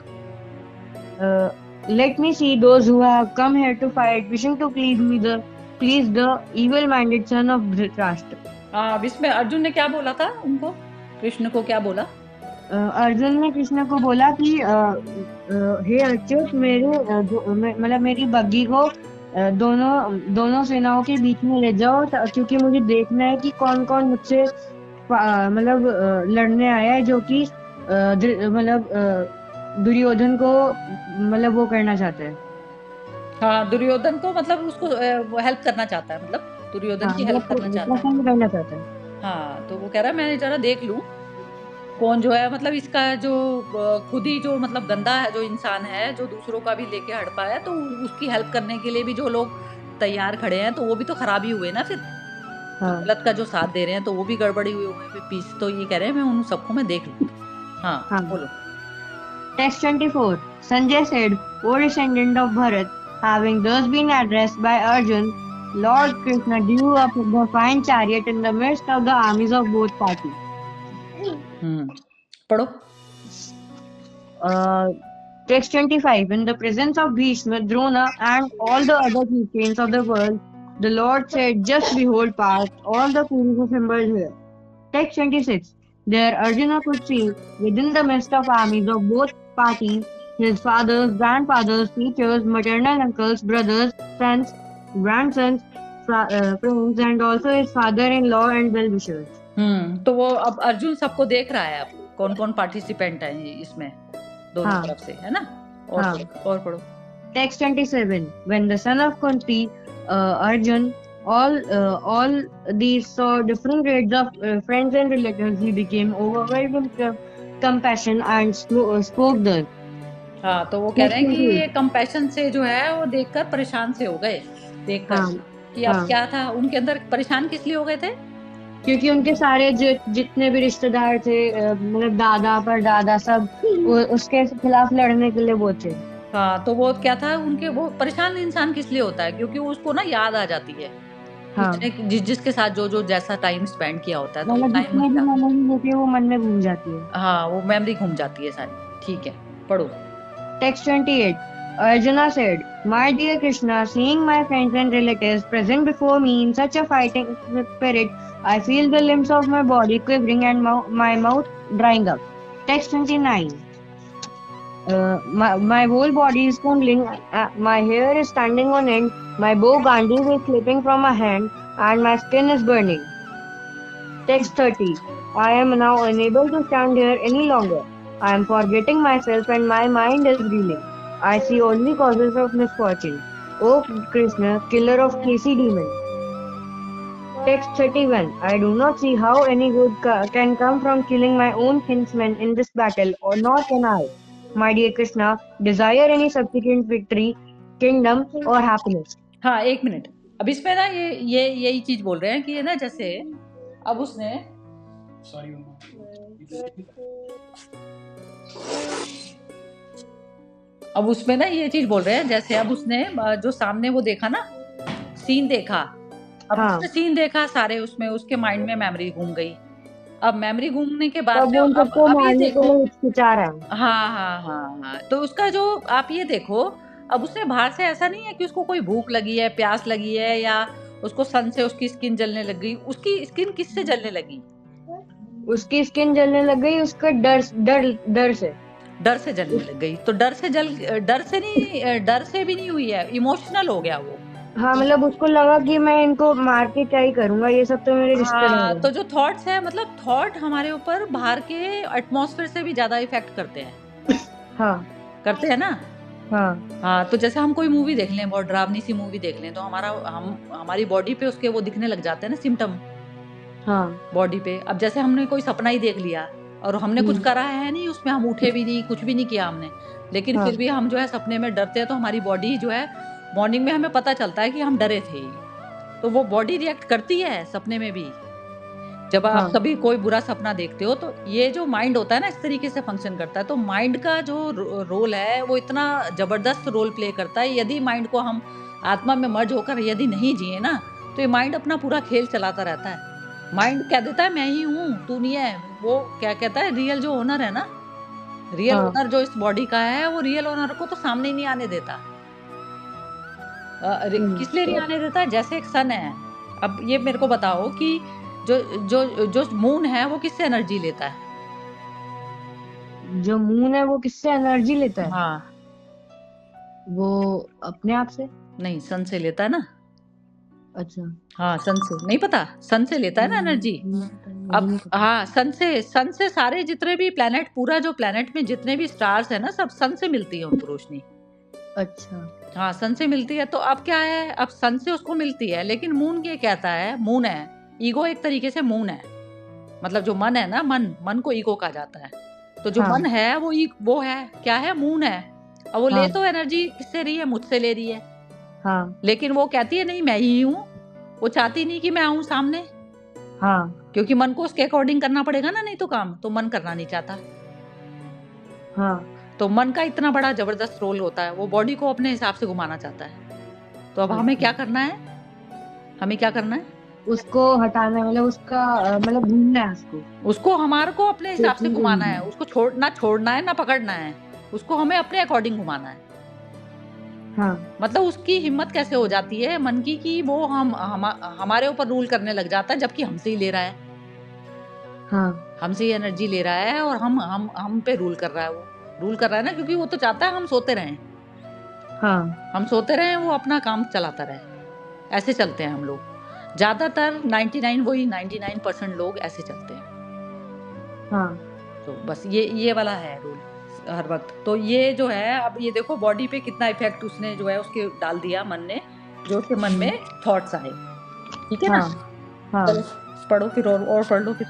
Speaker 2: Let me see those who have come here to fight, wishing to please the evil-minded son of Dhritarashtra.
Speaker 3: अब इसमें अर्जुन ने क्या बोला था उनको? कृष्ण को क्या बोला?
Speaker 2: अर्जुन ने कृष्ण को बोला कि हे अच्युत, मेरी बग्घी को दोनों सेनाओं के बीच में ले जाओ, क्योंकि मुझे देखना है कि कौन कौन मुझसे लड़ने आया है, जो कि दुर्योधन को वो करना चाहता है।
Speaker 3: हाँ, दुर्योधन को मतलब उसको हेल्प करना चाहता है, मतलब दुर्योधन की हेल्प करना चाहता है। हाँ, तो वो कह रहा है मैं जरा देख लूँ कौन जो है, मतलब इसका जो खुद ही जो मतलब गंदा है, जो इंसान है, जो दूसरों का भी लेके हड़पा है, तो उसकी हेल्प करने के लिए भी जो लोग तैयार खड़े हैं, तो वो भी तो खराब ही हुए ना फिर।
Speaker 2: हाँ।
Speaker 3: गलत का जो साथ दे रहे हैं तो वो भी गड़बड़ी हुई हुई है पीस, तो ये कह रहे हैं मैं उन सबको मैं देख लूँ। हाँ, बोलो।
Speaker 2: Text 24. Sanjay said, O descendant of Bharat, having thus been addressed by Arjun, Lord Krishna drew up the fine chariot in the midst of the armies of both parties.
Speaker 3: पढ़ो।
Speaker 2: Text 25. In the presence of Bhishma, Drona, and all the other chieftains of the world, the Lord said, Just behold past all the Kurus assembled here. Text 26. There Arjuna could see, within the midst of armies of both parties, his fathers, grandfathers, teachers, maternal uncles, brothers, sons, grandsons, friends, and also his father-in-law and well-wishers.
Speaker 3: तो वो अब अर्जुन सबको देख रहा है, अब कौन कौन पार्टिसिपेंट है इसमें दोनों तरफ से, है ना? और पढ़ो।
Speaker 2: Text 27. When the son of Kunti, Arjun, all these saw different grades of friends and relatives. He became overwhelmed with compassion and spoke thus.
Speaker 3: हाँ, तो वो कह रहे हैं कि ये कंपैशन से जो है वो देखकर परेशान से हो गए, देखकर
Speaker 2: हाँ
Speaker 3: कि अब
Speaker 2: हाँ,
Speaker 3: क्या था उनके अंदर, परेशान किस लिए हो गए थे?
Speaker 2: क्योंकि उनके सारे जितने भी रिश्तेदार थे, मतलब दादा परदादा सब उसके खिलाफ लड़ने के लिए वो थे।
Speaker 3: हाँ, तो वो क्या था उनके, वो परेशान इंसान किस लिए होता है? क्योंकि उसको ना याद आ जाती है कि
Speaker 2: हाँ,
Speaker 3: उसने जिसके साथ जो जैसा टाइम स्पेंड किया होता है, तो वो
Speaker 2: मतलब
Speaker 3: टाइम
Speaker 2: जितने भी
Speaker 3: उनका,
Speaker 2: मेमोरीज होती है वो मन में घूम जाती है।
Speaker 3: हाँ, वो मेमोरी घूम जाती है सारी। ठीक है, पढ़ो।
Speaker 2: Text 28. Arjuna said, "My dear Krishna, seeing my friends and relatives present before me in such a fighting spirit, I feel the limbs of my body quivering and my mouth drying up." Text 29. My whole body is trembling, my hair is standing on end, my bow Gandhi is slipping from my hand, and my skin is burning. Text 30. I am now unable to stand here any longer. I am forgetting myself and my mind is reeling. I see only causes of misfortune. O Krishna, killer of Kasi demons. Text 31. I do not see how any good can come from killing my own kinsmen in this battle, or nor can I. My dear Krishna, desire any subsequent victory, kingdom, or happiness.
Speaker 3: हाँ, 1 minute. अब इसमें ना ये यही चीज़ बोल रहे हैं कि ये ना, जैसे अब उसने, अब उसमें ना ये चीज़ बोल रहे हैं, जैसे अब उसने जो सामने वो देखा ना, सीन देखा, अब
Speaker 2: हाँ,
Speaker 3: उसने सीन देखा सारे, उसमें उसके माइंड में मेमोरी घूम गई। अब मेमोरी घूमने के बाद
Speaker 2: तब
Speaker 3: में
Speaker 2: वो उन सबको
Speaker 3: अब ये
Speaker 2: मारने के
Speaker 3: देखो,
Speaker 2: लिए हिचकिचा रहा है।
Speaker 3: हाँ, हाँ, हाँ, हाँ, तो उसका जो, आप ये देखो, अब उसने बाहर से, ऐसा नहीं है कि उसको कोई भूख लगी है, प्यास लगी है, या उसको सन से उसकी स्किन जलने लग गई। उसकी स्किन किससे जलने लगी?
Speaker 2: उसकी स्किन जलने लग गई उसका डर से।
Speaker 3: डर से जलने लग गई। तो डर से नहीं, डर से भी नहीं हुई है, इमोशनल हो गया वो।
Speaker 2: हाँ, मतलब उसको लगा कि मैं इनको मार के क्या ही करूंगा, ये सब तो मेरे रिश्तेदार
Speaker 3: हाँ,
Speaker 2: हैं।
Speaker 3: तो जो थॉट्स है, मतलब थॉट हमारे ऊपर बाहर के एटमॉस्फेयर से भी ज्यादा इफेक्ट करते हैं।
Speaker 2: हाँ
Speaker 3: करते हैं ना?
Speaker 2: हाँ
Speaker 3: हाँ, तो जैसे हम कोई मूवी देख लें, बहुत डरावनी सी मूवी देख लें, तो हमारी बॉडी पे उसके वो दिखने लग जाते हैं ना, सिम्टम
Speaker 2: हाँ।
Speaker 3: बॉडी पे। अब जैसे हमने कोई सपना ही देख लिया और हमने कुछ
Speaker 2: हम्म,
Speaker 3: करा है नहीं उसमें, हम उठे भी नहीं, कुछ भी नहीं किया हमने, लेकिन
Speaker 2: हाँ
Speaker 3: फिर भी हम जो है सपने में डरते हैं, तो हमारी बॉडी जो है, मॉर्निंग में हमें पता चलता है कि हम डरे थे, तो वो बॉडी रिएक्ट करती है सपने में भी। जब आप
Speaker 2: हाँ
Speaker 3: कभी कोई बुरा सपना देखते हो, तो ये जो माइंड होता है ना, इस तरीके से फंक्शन करता है। तो माइंड का जो रोल है, वो इतना जबरदस्त रोल प्ले करता है। यदि माइंड को हम आत्मा में मर्ज होकर यदि नहीं जिए ना, तो ये माइंड अपना पूरा खेल चलाता रहता है। माइंड कह देता है मैं ही हूँ, तू नहीं है। वो क्या कहता है, रियल जो ओनर है ना, रियल
Speaker 2: हाँ
Speaker 3: ओनर जो इस बॉडी का है, वो रियल ओनर को तो सामने ही नहीं आने देता। किस लिए नहीं आने देता? जैसे एक सन है। अब ये मेरे को बताओ कि जो जो जो मून है, वो किससे एनर्जी लेता है?
Speaker 2: जो मून है वो किससे एनर्जी लेता है?
Speaker 3: हाँ,
Speaker 2: वो अपने आप से।
Speaker 3: नहीं, सन से लेता है ना।
Speaker 2: अच्छा।
Speaker 3: हाँ, सन से, नहीं पता? सन से लेता है ना एनर्जी।
Speaker 2: मुझे
Speaker 3: अब
Speaker 2: नहीं पता।
Speaker 3: हाँ, सन से सारे जितने भी प्लेनेट, पूरा जो प्लेनेट में जितने भी स्टार्स है ना, सब सन से मिलती है उनको रोशनी।
Speaker 2: अच्छा।
Speaker 3: हाँ, सन से मिलती है। तो अब क्या है, अब सन से उसको मिलती है, लेकिन मून ये कहता है, मून है, ईगो एक तरीके से मून है। मतलब जो मन है ना, मन को ईगो कहा जाता है। तो जो
Speaker 2: हाँ
Speaker 3: मन है वो है, क्या है, मून है। अब वो ले
Speaker 2: हाँ
Speaker 3: तो एनर्जी किससे रही है? मुझसे ले रही है।
Speaker 2: हाँ
Speaker 3: लेकिन वो कहती है नहीं, मैं ही हूँ। वो चाहती नहीं कि मैं आऊँ सामने,
Speaker 2: हाँ
Speaker 3: क्योंकि मन को उसके अकॉर्डिंग करना पड़ेगा ना, नहीं तो काम तो मन करना नहीं चाहता।
Speaker 2: हाँ
Speaker 3: तो मन का इतना बड़ा जबरदस्त रोल होता है, वो बॉडी को अपने हिसाब से घुमाना चाहता है। तो अब हमें क्या करना है? हमें क्या करना है?
Speaker 2: उसको हटाना है, मतलब उसका मतलब भूलना है उसको।
Speaker 3: उसको हमारे को अपने हिसाब से घुमाना है।
Speaker 2: हाँ
Speaker 3: उसको छोड़ना है ना पकड़ना है। उसको हमें अपने अकॉर्डिंग घुमाना है। मतलब उसकी हिम्मत कैसे हो जाती है मन की, कि वो हमारे ऊपर रूल करने लग जाता है, जबकि हमसे ही ले रहा है।
Speaker 2: हाँ
Speaker 3: हमसे ही एनर्जी ले रहा है, और हम पे रूल कर रहा है। वो रूल कर रहा है ना, क्योंकि वो तो चाहता है हम सोते रहें।
Speaker 2: हाँ
Speaker 3: हम सोते रहें, वो अपना काम चलाता रहे। ऐसे चलते हैं हम लोग ज्यादातर। 99% लोग ऐसे चलते हैं।
Speaker 2: हाँ
Speaker 3: तो बस ये वाला है रूल हर वक्त। तो ये जो है, अब ये देखो बॉडी पे कितना इफेक्ट उसने जो है उसके डाल दिया, मन ने, जो उसके मन में थॉट्स आए। ठीक है ना?
Speaker 2: हाँ
Speaker 3: चलो पढ़ो फिर, और पढ़ लो फिर।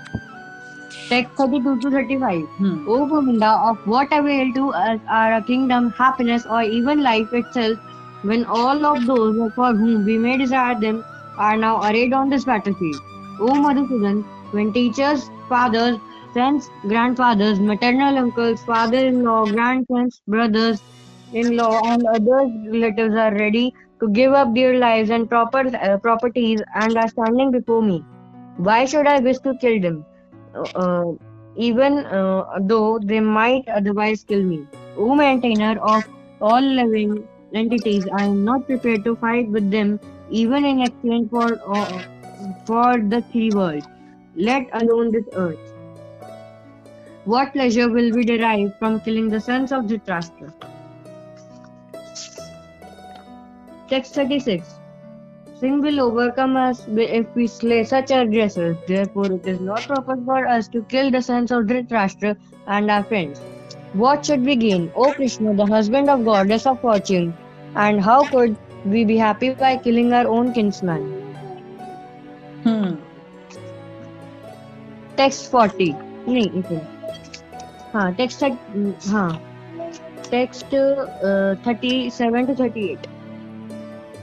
Speaker 2: Text 32 to 35.
Speaker 3: Hmm
Speaker 2: O Govinda, of what avail to us are a kingdom, happiness, or even life itself, when all of those for whom we may desire them are now arrayed on this battlefield? O Madhusudan, when teachers, fathers, sons, grandfathers, maternal uncles, father-in-law, grandsons, brothers-in-law, and other relatives are ready to give up their lives and properties and are standing before me, why should I wish to kill them? uh, even though they might otherwise kill me. O maintainer of all living entities, I am not prepared to fight with them, even in exchange for the three worlds, let alone this earth. What pleasure will we derive from killing the sons of Dhritarashtra? Text 36. Sin will overcome us if we slay such aggressors. Therefore, it is not proper for us to kill the sons of Dhritarashtra and our friends. What should we gain, O Krishna, the husband of goddess of fortune? And how could we be happy by killing our own kinsman?
Speaker 3: Hmm
Speaker 2: Text 40. नहीं एक minute. हाँ text हाँ text 37 to 38.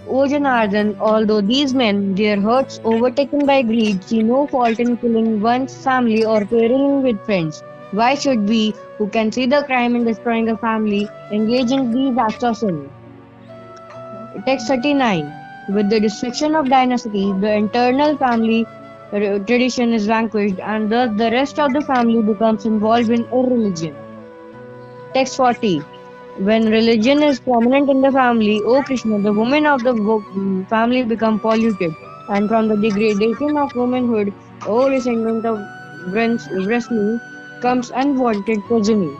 Speaker 2: O Janardhan, although these men, their hearts overtaken by greed, see no fault in killing one's family or quarreling with friends, why should we, who can see the crime in destroying a family, engage in these acts of sin? Text 39. With the destruction of dynasty, the internal family tradition is vanquished, and thus the rest of the family becomes involved in irreligion. Text 40. When religion is prominent in the family, O Krishna, the women of the family become polluted, and from the degradation of womanhood, O descendant of Vrishni, comes unwanted progeny.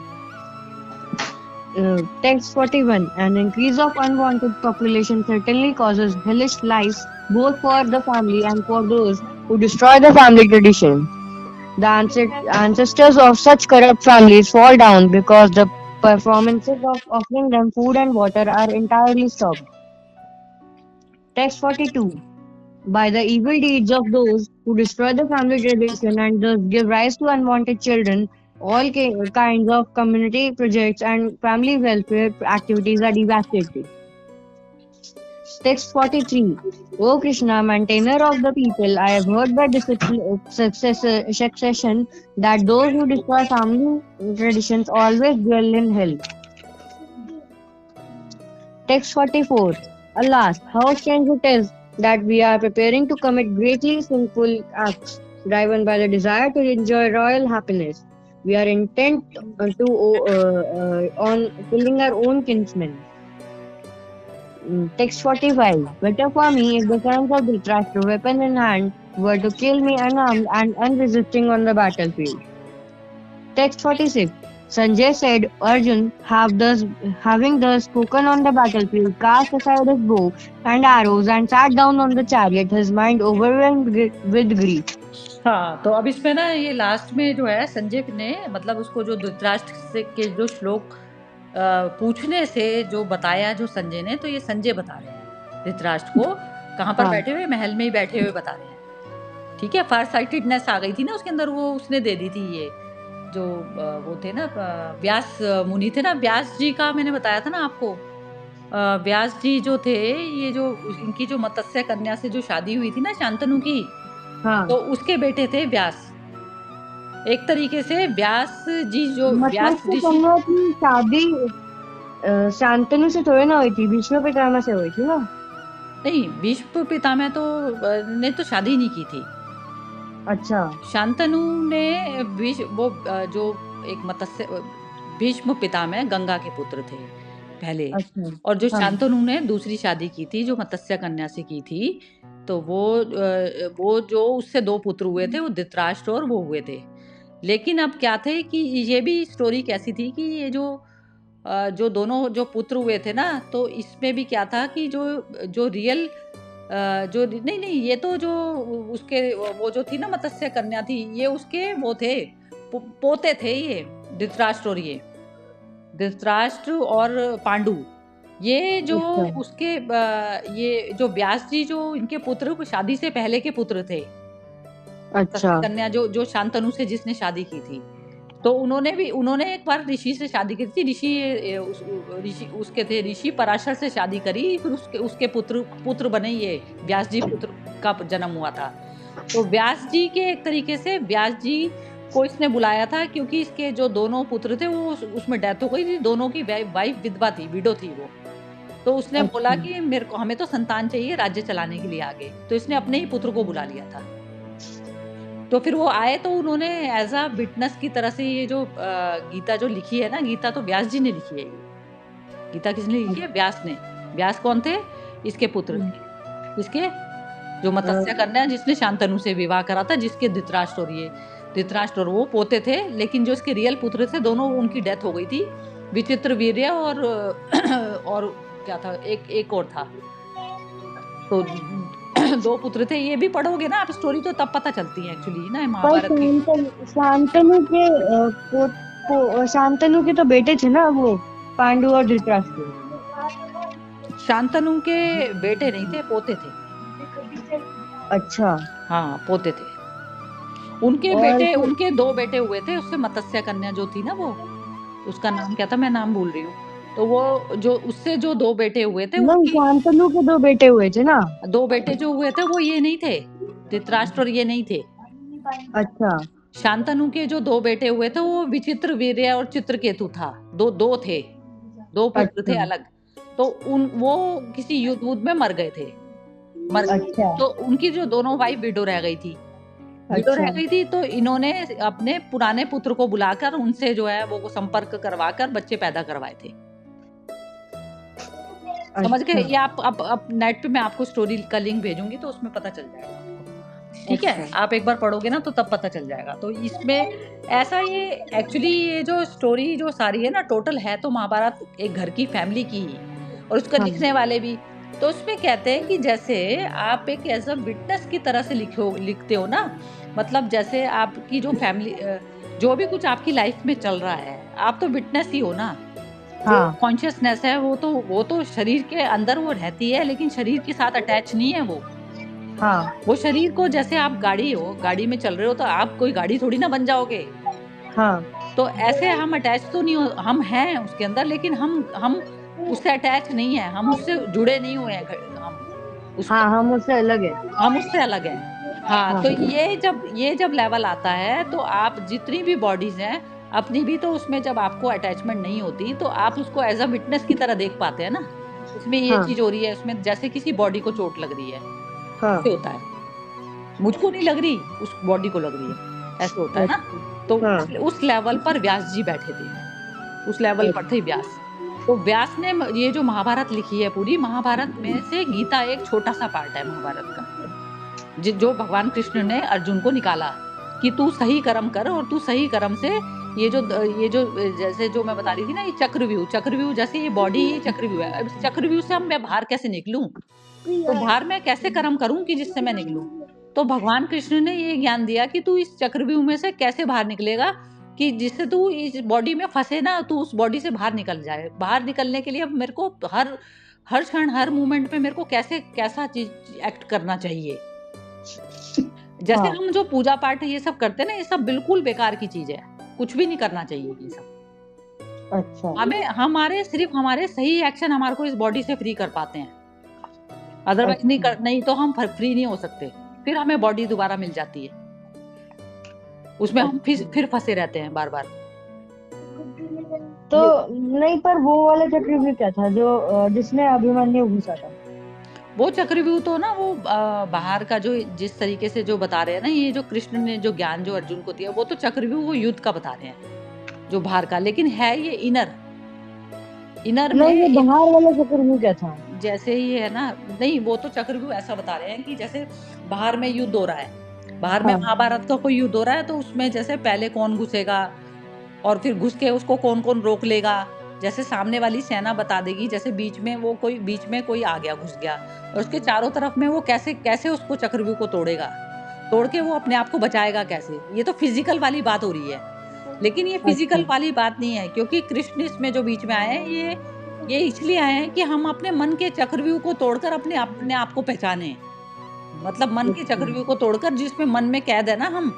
Speaker 2: Text 41. An increase of unwanted population certainly causes hellish life both for the family and for those who destroy the family tradition. The ancestors of such corrupt families fall down because the performances of offering them food and water are entirely stopped. Text 42. By the evil deeds of those who destroy the family tradition and thus give rise to unwanted children, all kinds of community projects and family welfare activities are devastated. Text 43. O Krishna, maintainer of the people, I have heard by succession that those who destroy family traditions always dwell in hell. Text 44. Alas, how strange it is that we are preparing to commit greatly sinful acts, driven by the desire to enjoy royal happiness. We are intent on killing our own kinsmen. Text 45. Better for me if the sons of Dhritarashtra, weapon in hand, were to kill me unarmed and unresisting on the battlefield. Text 46. Sanjay said, Arjun, having thus spoken on the battlefield, cast aside his bow and arrows and sat down on the chariot, his mind overwhelmed with grief.
Speaker 3: हाँ, तो अब इसमें ना ये last में जो है संजय ने मतलब उसको जो धृतराष्ट्र से के जो श्लोक पूछने से जो बताया जो संजय ने, तो ये संजय बता रहे हैं धृतराष्ट्र को, कहाँ पर
Speaker 2: हाँ
Speaker 3: बैठे हुए, महल में ही बैठे हुए बता रहे हैं। ठीक है, फार साइटेडनेस आ गई थी ना उसके अंदर, वो उसने दे दी थी ये जो वो थे ना व्यास मुनि थे ना, व्यास जी का मैंने बताया था ना आपको। व्यास जी जो थे, ये जो इनकी जो मत्स्य कन्या से जो शादी हुई थी ना शांतनु की,
Speaker 2: हाँ
Speaker 3: तो उसके बेटे थे व्यास। एक तरीके से व्यास जी जो व्यास
Speaker 2: मत्स्य
Speaker 3: ऋषि,
Speaker 2: कन्या की शादी शांतनु से थोड़ी ना हुई थी, भीष्म पितामह से हुई थी ना।
Speaker 3: नहीं, भीष्म पितामह तो ने तो शादी नहीं की थी।
Speaker 2: अच्छा
Speaker 3: शांतनु ने वो जो एक मत्स्य, भीष्म पितामह गंगा के पुत्र थे पहले,
Speaker 2: अच्छा
Speaker 3: और जो
Speaker 2: हाँ
Speaker 3: शांतनु ने दूसरी शादी की थी जो मत्स्य कन्या से की थी, तो वो जो उससे दो पुत्र हुए थे, वो धृतराष्ट्र और वो हुए थे। लेकिन अब क्या थे कि ये भी स्टोरी कैसी थी कि ये जो दोनों जो पुत्र हुए थे ना, तो इसमें भी क्या था कि जो रियल जो नहीं ये तो जो उसके वो जो थी ना मत्स्य कन्या थी, ये उसके वो थे पोते थे, ये धृतराष्ट्र और ये धृतराष्ट्र और पांडु, ये जो
Speaker 2: अच्छा
Speaker 3: उसके ये जो व्यास जी जो इनके पुत्र शादी से पहले के पुत्र थे,
Speaker 2: अच्छा
Speaker 3: मत्स्य कन्या जो जो शांतनु से जिसने शादी की थी, तो उन्होंने एक बार ऋषि से शादी की थी। ऋषि उसके थे, ऋषि पराशर से शादी करी, फिर उसके उसके पुत्र पुत्र बने ये व्यास जी, पुत्र का जन्म हुआ था। तो व्यास जी के एक तरीके से व्यास जी को इसने बुलाया था क्योंकि इसके जो दोनों पुत्र थे वो उसमें डेथ हो गई थी, दोनों की वाइफ विधवा थी, विडो थी वो। तो उसने बोला
Speaker 2: अच्छा
Speaker 3: कि मेरे को हमें तो संतान चाहिए राज्य चलाने के लिए आगे, तो इसने अपने ही पुत्र को बुला लिया था। तो फिर वो आए तो उन्होंने एज अ विटनेस की तरह से ये जो गीता जो लिखी है ना, गीता तो व्यास जी ने लिखी है ये। गीता किसने लिखी है? व्यास ने। व्यास कौन थे? इसके पुत्र थे। इसके जो मत्स्य कन्या जिसने शांतनु से विवाह करा था, जिसके धृतराष्ट्र और वो पोते थे, लेकिन जो इसके रियल पुत्र थे दोनों, उनकी डेथ हो गई थी। विचित्र वीर्य और क्या था, एक और था। तो दो पुत्र थे। ये भी पढ़ोगे ना आप स्टोरी तो तब पता चलती है एक्चुअली ना
Speaker 2: पर
Speaker 3: महाभारत की।
Speaker 2: शांतनु के तो बेटे थे ना वो, पांडु और धृतराष्ट्र।
Speaker 3: शांतनु के बेटे नहीं थे, पोते थे।
Speaker 2: अच्छा
Speaker 3: हाँ, पोते थे। उनके
Speaker 2: और
Speaker 3: बेटे,
Speaker 2: फिर
Speaker 3: उनके दो बेटे हुए थे उससे। मत्स्य कन्या जो थी ना, वो उसका नाम क्या था, मैं नाम भूल रही हूँ। तो वो जो उससे जो दो बेटे हुए थे,
Speaker 2: नहीं,
Speaker 3: उनकी
Speaker 2: शांतनु के 2 बेटे हुए थे ना।
Speaker 3: दो बेटे जो हुए थे वो ये नहीं थे, धृतराष्ट्र और ये नहीं थे।
Speaker 2: अच्छा
Speaker 3: शांतनु के जो दो बेटे हुए थे वो विचित्र वीर्य और चित्रकेतु था। दो थे, दो पुत्र थे
Speaker 2: अच्छा
Speaker 3: अलग। तो वो किसी युद्ध में मर गए थे।
Speaker 2: अच्छा
Speaker 3: तो उनकी जो दोनों वाइफ विडो रह गई थी,
Speaker 2: अच्छा
Speaker 3: तो इन्होंने अपने पुराने पुत्र को बुलाकर उनसे जो है वो संपर्क करवाकर बच्चे पैदा करवाए थे। समझ गए?
Speaker 2: अच्छा
Speaker 3: ये आप नेट पे मैं आपको स्टोरी का लिंक भेजूंगी तो उसमें पता चल जाएगा आपको। ठीक है,
Speaker 2: अच्छा
Speaker 3: आप एक बार पढ़ोगे ना तो तब पता चल जाएगा। तो इसमें ऐसा, ये एक्चुअली ये जो स्टोरी जो सारी है ना, टोटल है तो महाभारत एक घर की फैमिली की ही, और उसका
Speaker 2: हाँ
Speaker 3: लिखने वाले भी। तो उसमें कहते हैं कि जैसे आप एक एज अ विटनेस की तरह से लिखते हो ना, मतलब जैसे आपकी जो फैमिली जो भी कुछ आपकी लाइफ में चल रहा है, आप तो विटनेस ही हो ना। जो
Speaker 2: हाँ
Speaker 3: कॉन्शियसनेस है वो तो शरीर के अंदर वो रहती है, लेकिन शरीर के साथ अटैच नहीं है वो।
Speaker 2: हाँ
Speaker 3: वो शरीर को, जैसे आप गाड़ी हो, गाड़ी में चल रहे हो तो आप कोई गाड़ी थोड़ी ना बन जाओगे।
Speaker 2: हाँ
Speaker 3: तो ऐसे हम अटैच तो नहीं हो, हम हैं उसके अंदर, लेकिन हम उससे अटैच नहीं है, हम उससे जुड़े नहीं हुए हैं। उसके
Speaker 2: हाँ हम उससे अलग है।
Speaker 3: हम उससे अलग हैं। हाँ,
Speaker 2: हाँ
Speaker 3: तो ये जब लेवल आता है तो आप जितनी भी बॉडीज हैं अपनी भी, तो उसमें जब आपको अटैचमेंट नहीं होती तो आप उसको एज अ विटनेस की तरह देख पाते हैं ना। इसमें ये
Speaker 2: हाँ
Speaker 3: चीज हो रही है, उसमें जैसे किसी बॉडी को चोट लग रही है,
Speaker 2: हाँ
Speaker 3: ऐसे होता है। मुझको नहीं लग रही, उस बॉडी को लग रही है, ऐसे होता है ना। तो
Speaker 2: हाँ
Speaker 3: उस लेवल पर व्यास जी बैठे थे, उस लेवल पर थे व्यास। तो व्यास ने ये जो महाभारत लिखी है, पूरी महाभारत में से गीता एक छोटा सा पार्ट है महाभारत का, जो भगवान कृष्ण ने अर्जुन को निकाला कि तू सही कर्म कर, और तू सही कर्म से ये जो जैसे जो मैं बता रही थी ना, ये चक्रव्यूह जैसे ये बॉडी ही चक्रव्यूह है। अब इस चक्रव्यूह से मैं बाहर कैसे निकलूं, तो बाहर मैं कैसे कर्म करूं कि जिससे मैं निकलूं। तो भगवान कृष्ण ने ये ज्ञान दिया कि तू इस चक्रव्यूह में से कैसे बाहर निकलेगा, कि जिससे तू इस बॉडी में फंसे ना, तू उस बॉडी से बाहर निकल जाए। बाहर निकलने के लिए अब मेरे को हर हर क्षण हर मोमेंट पे मेरे को कैसा चीज एक्ट करना चाहिए। जैसे
Speaker 2: हाँ
Speaker 3: हम जो पूजा पाठ ये सब करते हैं ना, ये सब बिल्कुल बेकार की चीज है, कुछ भी नहीं करना चाहिए ये सब।
Speaker 2: अच्छा
Speaker 3: हमें सिर्फ हमारे सही एक्शन हमारे को इस बॉडी से फ्री कर पाते हैं, अदरवाइज नहीं तो हम फ्री नहीं हो सकते। फिर हमें बॉडी दोबारा मिल जाती है, उसमें हम फिर फंसे रहते हैं बार बार।
Speaker 2: तो नहीं, पर वो वाला चक्रव्यूह क्या था जो जिसमें अभिमन्यु घुसा था?
Speaker 3: वो चक्रव्यूह तो ना, वो बाहर का जो जिस तरीके से जो बता रहे हैं ना, ये जो कृष्ण ने जो ज्ञान जो अर्जुन को दिया, वो तो चक्रव्यूह वो युद्ध का बता रहे हैं जो बाहर का, लेकिन है ये इनर
Speaker 2: नहीं, ये
Speaker 3: में।
Speaker 2: बाहर वाला चक्रव्यूह क्या था?
Speaker 3: जैसे ही है ना, नहीं वो तो चक्रव्यूह ऐसा बता रहे हैं कि जैसे बाहर में युद्ध हो रहा है, बाहर में
Speaker 2: हाँ
Speaker 3: महाभारत का कोई युद्ध हो रहा है, तो उसमें जैसे पहले कौन घुसेगा और फिर घुस के उसको कौन कौन रोक लेगा। जैसे सामने वाली सेना बता देगी, जैसे बीच में कोई आ गया, घुस गया, और उसके चारों तरफ में वो कैसे उसको चक्रव्यूह को तोड़ के वो अपने आप को बचाएगा कैसे। ये तो फिजिकल वाली बात हो रही है, लेकिन ये फिजिकल वाली बात नहीं है, क्योंकि कृष्ण इसमें जो बीच में आए हैं, ये इसलिए आए हैं कि हम अपने मन के चक्रव्यूह को तोड़कर अपने अपने आप को पहचाने। मतलब मन के
Speaker 2: अच्छा।
Speaker 3: चक्रव्यूह को तोड़कर, जिसमें मन में कैद है ना हम,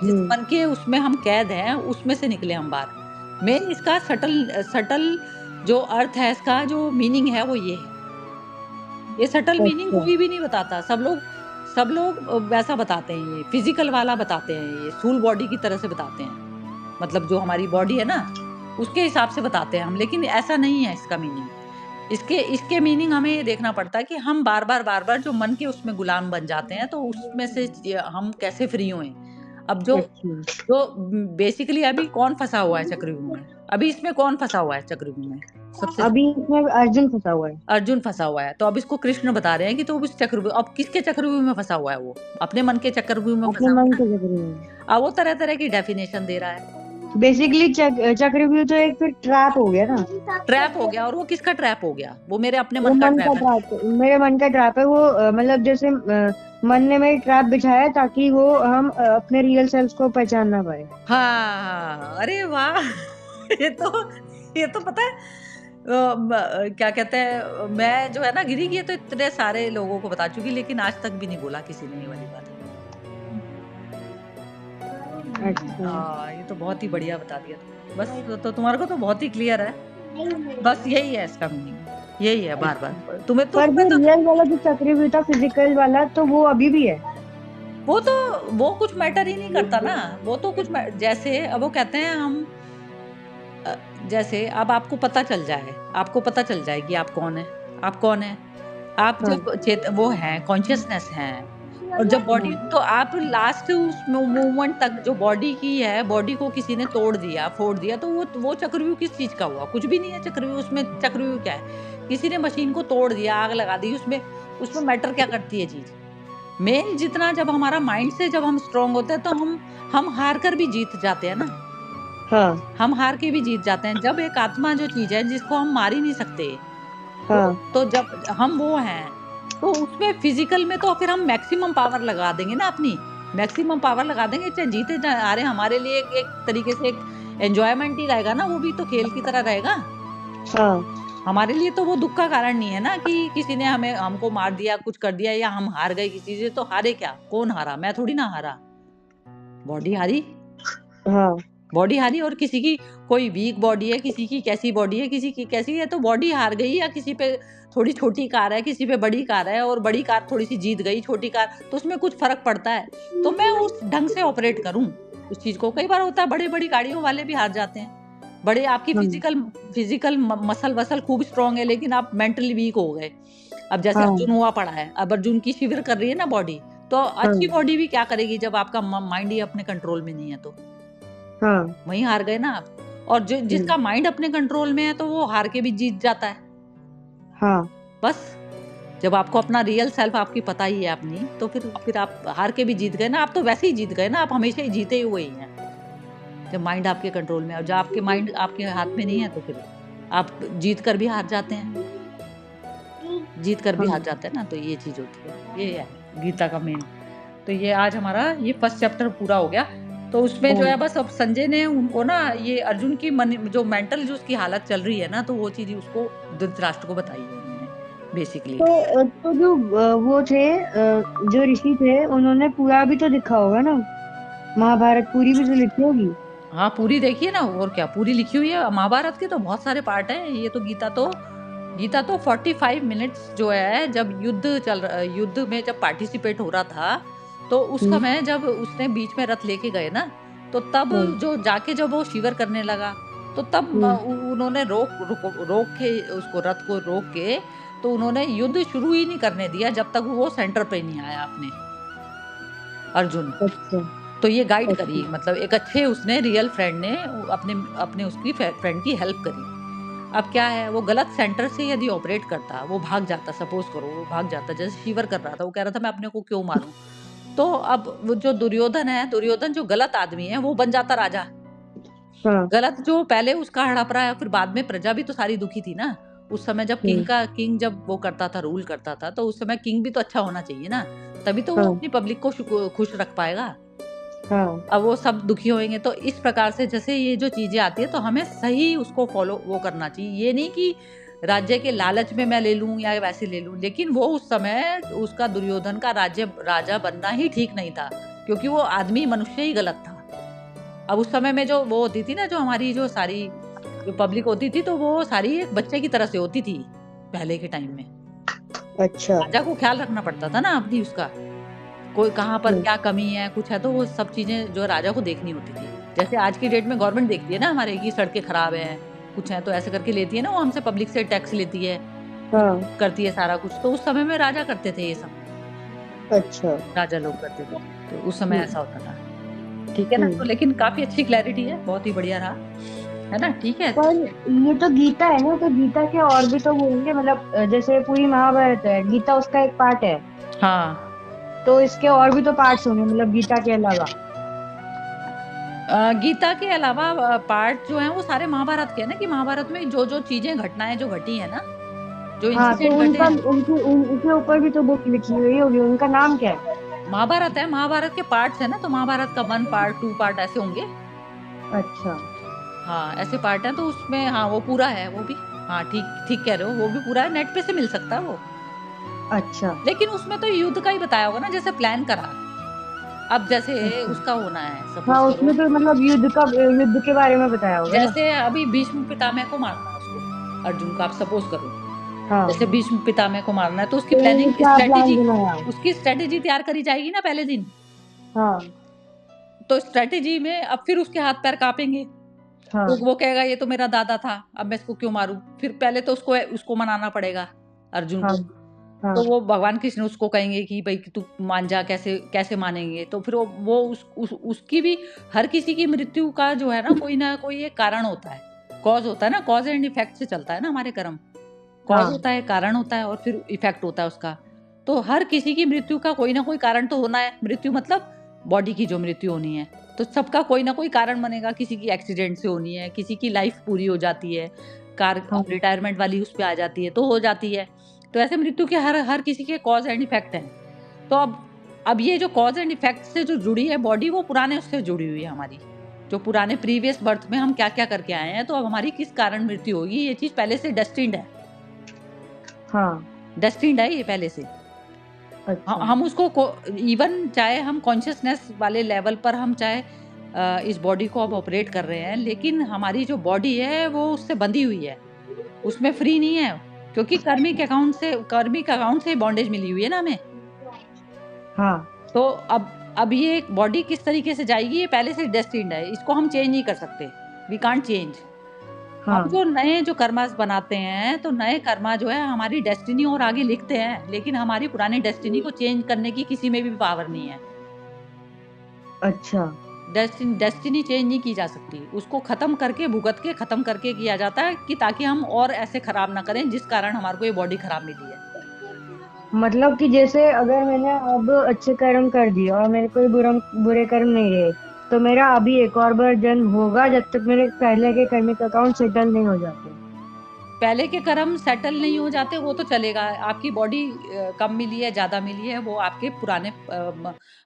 Speaker 3: जिस
Speaker 2: हम्म।
Speaker 3: मन के उसमें हम कैद हैं, उसमें से निकले हम बाहर। मेन इसका सटल जो अर्थ है, इसका जो मीनिंग है वो ये है। ये सटल मीनिंग
Speaker 2: अच्छा।
Speaker 3: कोई भी नहीं बताता। सब लोग वैसा बताते हैं, ये फिजिकल वाला बताते हैं, ये स्थूल बॉडी की तरह से बताते हैं। मतलब जो हमारी बॉडी है ना, उसके हिसाब से बताते हैं हम, लेकिन ऐसा नहीं है इसका मीनिंग। इसके मीनिंग हमें ये देखना पड़ता है कि हम बार-बार जो मन के उसमें गुलाम बन जाते हैं, तो उसमें से हम कैसे फ्री हुए। अब जो
Speaker 2: अच्छा।
Speaker 3: जो बेसिकली अभी कौन फँसा हुआ है चक्रव्यूह में? अभी इसमें कौन फँसा हुआ है चक्रव्यूह में? सबसे
Speaker 2: अभी इसमें अर्जुन फंसा हुआ है।
Speaker 3: अर्जुन फँसा हुआ है। तो अब इसको कृष्ण बता रहे हैं कि तो उस चक्रव्यूह, अब किसके चक्रव्यूह में फँसा हुआ है वो? अपने मन के चक्रव्यूह में
Speaker 2: अपने
Speaker 3: फँसा हुआ
Speaker 2: मन
Speaker 3: है
Speaker 2: के
Speaker 3: ना।
Speaker 2: चक्र में।
Speaker 3: अब वो तरह-तरह की डेफिनेशन दे रहा है।
Speaker 2: बेसिकली चक्रव्यूह तो एक फिर ट्रैप हो गया ना।
Speaker 3: ट्रैप हो गया, और वो किसका ट्रैप हो गया? वो मेरे अपने
Speaker 2: वो
Speaker 3: मन का
Speaker 2: मन का
Speaker 3: ट्रैप है।
Speaker 2: ट्रैप, मेरे मन का ट्रैप है वो। मतलब जैसे मन ने मेरी ट्रैप बिछाया ताकि वो हम अपने रियल सेल्फ को पहचान ना पाए।
Speaker 3: हाँ, अरे वाह! ये तो पता है, क्या कहते हैं, मैं जो है ना गिरी, ये तो इतने सारे लोगों को बता चुकी, लेकिन आज तक भी नहीं बोला किसी ने ये वाली बात।
Speaker 2: अच्छा।
Speaker 3: ये तो बहुत ही बढ़िया बता दिया। बस तो तुम्हारे को तो बहुत ही क्लियर है। बस यही है इसका मीनिंग, यही है बार-बार। तुम्हें
Speaker 2: पर जो
Speaker 3: तो
Speaker 2: रियल वाला जो चक्रव्यूह था फिजिकल वाला, तो वो अभी भी है।
Speaker 3: वो कुछ मैटर ही नहीं करता ना। वो तो कुछ जैसे अब वो कहते हैं हम, जैसे अब आपको पता चल जाए कि आप कौन है, आप कौन है। आप
Speaker 2: हाँ।
Speaker 3: जब वो हैं, कॉन्शियसनेस है, और जब बॉडी, तो आप लास्ट उस मूवमेंट तक जो बॉडी की है, बॉडी को किसी ने तोड़ दिया, फोड़ दिया, तो वो चक्रव्यूह किस चीज का हुआ? कुछ भी नहीं है चक्रव्यूह। उसमें चक्रव्यूह क्या है? किसी ने मशीन को तोड़ दिया, आग लगा दी, उसमें मैटर क्या करती है चीज? मेन जितना, जब हमारा माइंड से जब हम स्ट्रांग होते हैं, तो हम हार कर भी जीत जाते हैं ना।
Speaker 2: हाँ।
Speaker 3: हम हार के भी जीत जाते हैं। जब एक आत्मा जो चीज है जिसको हम मार ही नहीं सकते,
Speaker 2: हाँ।
Speaker 3: तो जब हम वो हैं, तो उसमें फिजिकल में तो फिर हम मैक्सिमम पावर लगा देंगे ना, अपनी मैक्सिमम पावर लगा देंगे, चाहे जीते चाहे हारे। हमारे लिए एक तरीके से एक एंजॉयमेंट ही रहेगा ना, वो भी तो खेल की तरह रहेगा।
Speaker 2: हाँ।
Speaker 3: हमारे लिए तो वो दुख का कारण नहीं है ना कि किसी ने हमको मार दिया, कुछ कर दिया, या हम हार गए किसी से। तो हारे क्या? कौन हारा? मैं थोड़ी ना हारा, बॉडी हारी।
Speaker 2: हाँ।
Speaker 3: बॉडी हारी, और किसी की कोई वीक बॉडी है, किसी की कैसी बॉडी है, किसी की कैसी है, तो बॉडी हार गई। या किसी पे थोड़ी छोटी कार है, किसी पे बड़ी कार है, और बड़ी कार थोड़ी सी जीत गई, छोटी कार, तो उसमें कुछ फर्क पड़ता है। तो मैं उस ढंग से ऑपरेट करूं उस चीज को। कई बार होता है बड़ी गाड़ियों वाले भी हार जाते हैं। बड़े आपकी
Speaker 2: हाँ।
Speaker 3: फिजिकल मसल वसल खूब स्ट्रांग है, लेकिन आप मेंटली वीक हो गए। अब जैसे
Speaker 2: हाँ।
Speaker 3: अर्जुन हुआ पड़ा है, अब अर्जुन की शिविर कर रही है ना बॉडी, तो अच्छी
Speaker 2: हाँ।
Speaker 3: बॉडी भी क्या करेगी जब आपका माइंड ही अपने कंट्रोल में नहीं है? तो
Speaker 2: हाँ।
Speaker 3: वहीं हार गए ना आप। और जिसका माइंड अपने कंट्रोल में है, तो वो हार के भी जीत जाता है।
Speaker 2: हाँ।
Speaker 3: बस जब आपको अपना रियल सेल्फ आपकी पता ही है अपनी, तो फिर आप हार के भी जीत गए ना। आप तो वैसे ही जीत गए ना, आप हमेशा ही जीते हुए ही हैं जब माइंड आपके कंट्रोल में है। और जब आपके माइंड आपके हाथ में नहीं है, तो फिर आप जीत कर भी हार जाते हैं, ना। तो ये चीज होती है, ये है गीता का मेन। तो ये आज हमारा ये फर्स्ट चैप्टर पूरा हो गया। तो उसमें जो है, बस अब संजय ने उनको ना, ये अर्जुन की जो मेंटल जो उसकी हालत चल रही है ना, तो वो चीज उसको धृतराष्ट्र को बताई है उन्होंने बेसिकली।
Speaker 2: तो जो वो थे, जो ऋषि थे, उन्होंने पूरा भी तो लिखा होगा ना, महाभारत पूरी भी तो लिखी होगी।
Speaker 3: हाँ, पूरी देखिए ना, और क्या पूरी लिखी हुई है। महाभारत के तो बहुत सारे पार्ट हैं। ये तो गीता तो 45 मिनट्स जो है, जब युद्ध में जब पार्टिसिपेट हो रहा था, तो उस समय जब उसने बीच में रथ लेके गए ना, तो तब जो जाके जब वो शिविर करने लगा, तो तब उन्होंने रोक के उसको, रथ को रोक के, तो उन्होंने युद्ध शुरू ही नहीं करने दिया जब तक वो सेंटर पे नहीं आया अपने अर्जुन।
Speaker 2: अच्छा।
Speaker 3: तो ये गाइड करी, मतलब एक अच्छे उसने रियल फ्रेंड ने अपने उसकी फ्रेंड की हेल्प करी। अब क्या है, वो गलत सेंटर से यदि ऑपरेट करता, वो भाग जाता, सपोज करो वो भाग जाता, जैसे शिविर कर रहा था, वो कह रहा था मैं अपने को क्यों मारूं, तो अब वो जो दुर्योधन जो गलत आदमी है, वो बन जाता राजा।
Speaker 2: हाँ।
Speaker 3: गलत, जो पहले उसका हड़प रहा है, फिर बाद में प्रजा भी तो सारी दुखी थी ना। उस समय जब किंग जब वो करता था, रूल करता था, तो उस समय किंग भी तो अच्छा होना चाहिए ना, तभी तो वो अपनी पब्लिक को खुश रख पाएगा।
Speaker 2: हाँ,
Speaker 3: अब वो सब दुखी होंगे। तो इस प्रकार से जैसे ये जो चीजें आती है तो हमें सही उसको फॉलो वो करना चाहिए। ये नहीं कि राज्य के लालच में मैं ले लूं या वैसे ले लूं, लेकिन वो उस समय उसका दुर्योधन का राज्य राजा बनना ही ठीक नहीं था, क्योंकि वो आदमी मनुष्य ही गलत था। अब उस समय में जो वो होती थी ना, जो हमारी जो सारी जो पब्लिक होती थी, तो वो सारी एक बच्चे की तरह से होती थी पहले के टाइम में।
Speaker 2: अच्छा।
Speaker 3: राजा को ख्याल रखना पड़ता था ना अपनी उसका, कोई कहाँ पर
Speaker 2: हम्म,
Speaker 3: क्या कमी है कुछ है, तो वो सब चीजें जो राजा को देखनी होती थी। जैसे आज की डेट में गवर्नमेंट देखती है ना हमारे की सड़कें खराब है कुछ है, तो ऐसे करके लेती है ना, वो हमसे पब्लिक से टैक्स लेती है,
Speaker 2: हाँ,
Speaker 3: करती है सारा कुछ। तो उस समय में राजा करते थे ये सब,
Speaker 2: अच्छा।
Speaker 3: राजा लोग करते थे। तो उस समय
Speaker 2: हम्म,
Speaker 3: ऐसा होता था। ठीक है ना? तो
Speaker 2: हम्म।
Speaker 3: लेकिन काफी अच्छी क्लैरिटी है, बहुत ही बढ़िया रहा, है ना? ठीक है।
Speaker 2: पर ये तो गीता है ना, तो गीता के और भी तो वो होंगे, मतलब जैसे पूरी महाभारत है, गीता उसका एक पार्ट है,
Speaker 3: हाँ।
Speaker 2: तो इसके और भी तो पार्ट्स होंगे, मतलब गीता के अलावा।
Speaker 3: गीता के अलावा पार्ट जो है वो सारे महाभारत के हैं ना, कि महाभारत में जो जो चीजें घटनाएं जो घटी है ना, जो
Speaker 2: हाँ, तो
Speaker 3: इंसिडेंट घटे
Speaker 2: उनका
Speaker 3: हैं,
Speaker 2: उनके ऊपर भी तो बुक लिखी हुई होगी, उनका नाम क्या है?
Speaker 3: महाभारत है, महाभारत के पार्ट्स है ना, तो महाभारत का 1 पार्ट 2 पार्ट ऐसे होंगे।
Speaker 2: अच्छा।
Speaker 3: हाँ, ऐसे पार्ट हैं, तो उसमें हाँ वो पूरा है वो भी। हाँ, ठीक ठीक कह रहे हो, वो भी पूरा है, नेट पे से मिल सकता है वो।
Speaker 2: अच्छा।
Speaker 3: लेकिन उसमें तो युद्ध का ही बताया होगा ना, जैसे प्लान करा। अब जैसे
Speaker 2: अच्छा।
Speaker 3: उसका होना है,
Speaker 2: हाँ,
Speaker 3: सपोज करो,
Speaker 2: उसमें तो मतलब युद्ध के बारे में बताया होगा ना।
Speaker 3: जैसे अभी भीष्म पितामह को मारना है उसको, अर्जुन को, आप सपोज करो, जैसे
Speaker 2: हाँ,
Speaker 3: भीष्म पितामह को मारना है, तो उसकी
Speaker 2: तो
Speaker 3: प्लानिंग
Speaker 2: क्या प्लान
Speaker 3: स्ट्रेटेजी,
Speaker 2: बनाया?
Speaker 3: उसकी स्ट्रेटेजी तैयार करी जाएगी ना पहले दिन।
Speaker 2: हाँ,
Speaker 3: तो स्ट्रेटेजी में अब फिर उसके हाथ पैर कांपेंगे, तो
Speaker 2: हाँ,
Speaker 3: वो कहेगा ये तो मेरा दादा था, अब मैं इसको क्यों मारूं। फिर पहले तो उसको उसको मनाना पड़ेगा, अर्जुन
Speaker 2: हाँ,
Speaker 3: को।
Speaker 2: हाँ,
Speaker 3: तो वो भगवान कृष्ण उसको कहेंगे कि भाई कि तू मान जा, कैसे कैसे मानेंगे। तो फिर वो उसकी भी, हर किसी की मृत्यु का जो है ना कोई एक कारण होता है, कॉज होता है ना, कॉज एंड इफेक्ट से चलता है ना हमारे कर्म। कॉज
Speaker 2: हाँ,
Speaker 3: होता है, कारण होता है, और फिर इफेक्ट होता है उसका। तो हर किसी की मृत्यु का कोई ना कोई कारण तो होना है। मृत्यु मतलब बॉडी की जो मृत्यु होनी है, तो सबका कोई ना कोई कारण बनेगा। किसी की एक्सीडेंट से होनी है, किसी की लाइफ पूरी हो जाती है, कार
Speaker 2: हाँ,
Speaker 3: रिटायरमेंट वाली उस पे आ जाती है तो हो जाती है। तो ऐसे मृत्यु के हर हर किसी के कॉज एंड इफेक्ट हैं। तो अब ये जो कॉज एंड इफेक्ट से जो जुड़ी है बॉडी, वो पुराने उससे जुड़ी हुई है हमारी, जो पुराने प्रीवियस बर्थ में हम क्या क्या करके आए हैं। तो अब हमारी किस कारण मृत्यु होगी, ये चीज पहले से डेस्टिन्ड है,
Speaker 2: हाँ।
Speaker 3: डेस्टिन्ड है ये पहले से।
Speaker 2: अच्छा।
Speaker 3: हम उसको इवन चाहे हम कॉन्शियसनेस वाले लेवल पर हम चाहे इस बॉडी को अब ऑपरेट कर रहे हैं, लेकिन हमारी जो बॉडी है वो उससे बंधी हुई है, उसमें फ्री नहीं है, क्योंकि कर्मिक अकाउंट से बॉन्डेज मिली हुई है ना हमें।
Speaker 2: हाँ,
Speaker 3: तो अब ये बॉडी किस तरीके से जाएगी, ये पहले से डेस्टिन्ड है, इसको हम चेंज नहीं कर सकते, वी कांट चेंज। हम
Speaker 2: हाँ,
Speaker 3: जो नए जो कर्मास बनाते हैं, तो नए कर्मा जो है हमारी डेस्टिनी और आगे लिखते हैं, लेकिन हमारी पुरानी डेस्टिनी को चेंज करने की किसी में भी पावर नहीं है।
Speaker 2: अच्छा।
Speaker 3: डेस्टिनी चेंज नहीं की जा सकती, उसको खत्म करके, भुगत के खत्म करके किया जाता है, कि ताकि हम और ऐसे खराब ना करें जिस कारण हमारे को ये बॉडी खराब मिली है।
Speaker 2: मतलब कि जैसे अगर मैंने अब अच्छे कर्म कर दिए और मेरे कोई बुरे कर्म नहीं रहे, तो मेरा अभी एक और बार जन्म होगा, जब तक मेरे पहले के कर्मिक अकाउंट सेटल नहीं हो जाते।
Speaker 3: पहले के कर्म सेटल नहीं हो जाते वो तो चलेगा, आपकी बॉडी कम मिली है, ज़्यादा मिली है, वो आपके पुराने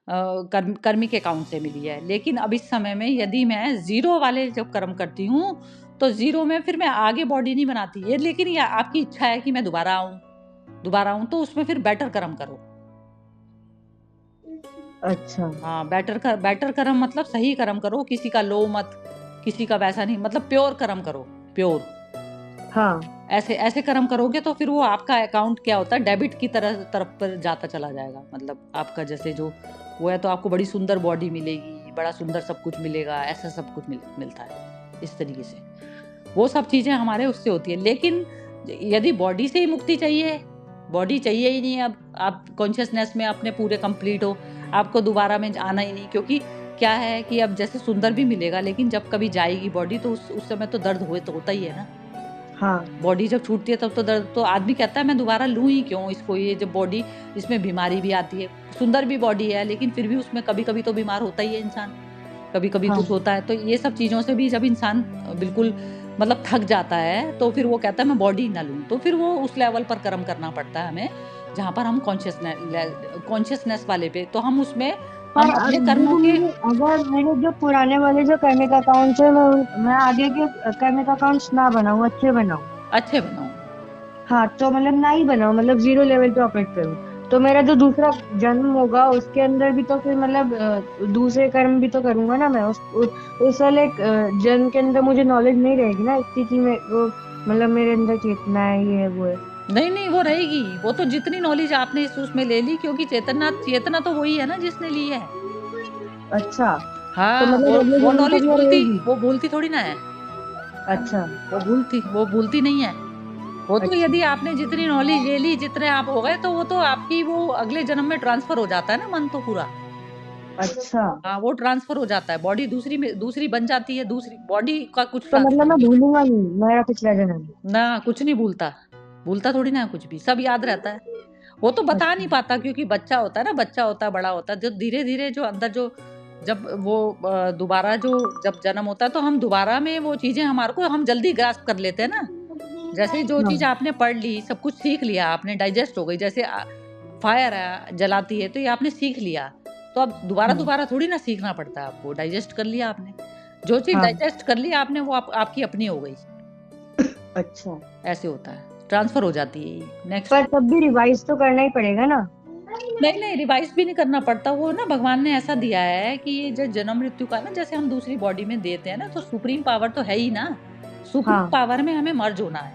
Speaker 3: कर्मिक अकाउंट से मिली है। लेकिन अब इस समय में यदि मैं ज़ीरो वाले जब कर्म करती हूँ, तो ज़ीरो में फिर मैं आगे बॉडी नहीं बनाती है, लेकिन ये आपकी इच्छा है कि मैं दोबारा आऊँ, तो उसमें फिर बेटर कर्म करो।
Speaker 2: अच्छा।
Speaker 3: हाँ, बेटर कर्म मतलब सही कर्म करो, किसी का लो मत, किसी का वैसा नहीं, मतलब प्योर कर्म करो, प्योर।
Speaker 2: हाँ,
Speaker 3: ऐसे ऐसे कर्म करोगे तो फिर वो आपका अकाउंट क्या होता है, डेबिट की तरफ पर जाता चला जाएगा। मतलब आपका जैसे जो वो है, तो आपको बड़ी सुंदर बॉडी मिलेगी, बड़ा सुंदर सब कुछ मिलेगा, ऐसा सब कुछ मिलता है इस तरीके से। वो सब चीज़ें हमारे उससे होती है। लेकिन यदि बॉडी से ही मुक्ति चाहिए, बॉडी चाहिए ही नहीं, अब आप कॉन्शियसनेस में अपने पूरे कंप्लीट हो, आपको दोबारा में आना ही नहीं, क्योंकि क्या है कि अब जैसे सुंदर भी मिलेगा, लेकिन जब कभी जाएगी बॉडी, तो उस समय तो दर्द तो होता ही है ना।
Speaker 2: हाँ,
Speaker 3: बॉडी जब छूटती है तब तो दर्द, तो आदमी कहता है मैं दोबारा लूँ ही क्यों इसको, ये जब बॉडी, इसमें बीमारी भी आती है, सुंदर भी बॉडी है, लेकिन फिर भी उसमें कभी-कभी तो बीमार होता ही है इंसान, कभी-कभी
Speaker 2: हाँ,
Speaker 3: कुछ होता है। तो ये सब चीज़ों से भी जब इंसान बिल्कुल मतलब थक जाता है, तो फिर वो कहता है मैं बॉडी ना लूँ, तो फिर वो उस लेवल पर कर्म करना पड़ता है हमें, जहाँ पर हम कॉन्शियसनेस वाले पे, तो हम उसमें हम
Speaker 2: पर
Speaker 3: अपने कर्मों के
Speaker 2: अगर मेरे जो पुराने वाले जो कर्मिक अकाउंट्स है मैं आगे के कर्मिक अकाउंट्स ना बनाऊं, अच्छे बनाऊं।
Speaker 3: अच्छे बनाओ।
Speaker 2: हाँ, तो मतलब ना ही बनाऊं, मतलब 0 लेवल पे ऑपरेट करूं। तो मेरा जो दूसरा जन्म होगा उसके अंदर भी तो फिर मतलब दूसरे कर्म भी तो करूंगा ना मैं। उस वाले जन्म के अंदर मुझे नॉलेज नहीं रहेगी ना इतनी कि मैं वो मतलब मेरे अंदर चेतना है, ये है वो है।
Speaker 3: नहीं नहीं, वो रहेगी। वो तो जितनी नॉलेज आपने इस उसमें ले ली, क्योंकि चेतना तो वही है ना जिसने ली है।
Speaker 2: अच्छा, तो
Speaker 3: हाँ,
Speaker 2: मतलब अगले
Speaker 3: वो
Speaker 2: जन्म तक
Speaker 3: नॉलेज
Speaker 2: वो रहेगी।
Speaker 3: वो भूलती थोड़ी ना है।
Speaker 2: अच्छा।
Speaker 3: वो भूलती नहीं है। वो तो
Speaker 2: अच्छा।
Speaker 3: यदि आपने जितनी नॉलेज ले ली, जितने आप हो गए, तो वो तो आपकी वो अगले जन्म में ट्रांसफर हो जाता है ना, मन तो पूरा।
Speaker 2: अच्छा,
Speaker 3: हाँ, वो ट्रांसफर हो जाता है, बॉडी दूसरी बन जाती है, दूसरी बॉडी का कुछ
Speaker 2: तो मतलब
Speaker 3: ट्रांसफर
Speaker 2: मैं
Speaker 3: नहीं होता।
Speaker 2: भूलूंगा नहीं मेरा पिछला जन्म।
Speaker 3: ना, कुछ नहीं भूलता। भूलता थोड़ी ना है कुछ भी, सब याद रहता है। वो तो बता
Speaker 2: अच्छा।
Speaker 3: नहीं पाता, क्योंकि बच्चा होता है ना, बच्चा होता है, बड़ा होता है, जो धीरे-धीरे जो अंदर जो जब वो दोबारा जो जब जन्म होता है, तो हम दोबारा में वो चीज़ें हमारे को हम जल्दी ग्रास्प कर लेते हैं ना। जैसे जो
Speaker 2: हाँ।
Speaker 3: चीज़ आपने पढ़ ली, सब कुछ सीख लिया आपने, डाइजेस्ट हो गई। जैसे फायर है, जलाती है, तो ये आपने सीख लिया। तो अब
Speaker 2: हाँ।
Speaker 3: दोबारा थोड़ी ना सीखना पड़ता है आपको, डाइजेस्ट कर लिया आपने। जो चीज़
Speaker 2: हाँ।
Speaker 3: डाइजेस्ट कर लिया आपने, वो आपकी अपनी हो गई।
Speaker 2: अच्छा,
Speaker 3: ऐसे होता है, ट्रांसफर हो जाती है ये। नेक्स्ट।
Speaker 2: पर तब भी रिवाइज तो करना ही पड़ेगा ना।
Speaker 3: नहीं नहीं, रिवाइज भी नहीं करना पड़ता। वो ना भगवान ने ऐसा दिया है कि ये जो जन्म मृत्यु का ना, जैसे हम दूसरी बॉडी में देते हैं ना, तो सुप्रीम पावर तो है ही ना। सुप्रीम
Speaker 2: हाँ।
Speaker 3: पावर में हमें मर्ज होना है।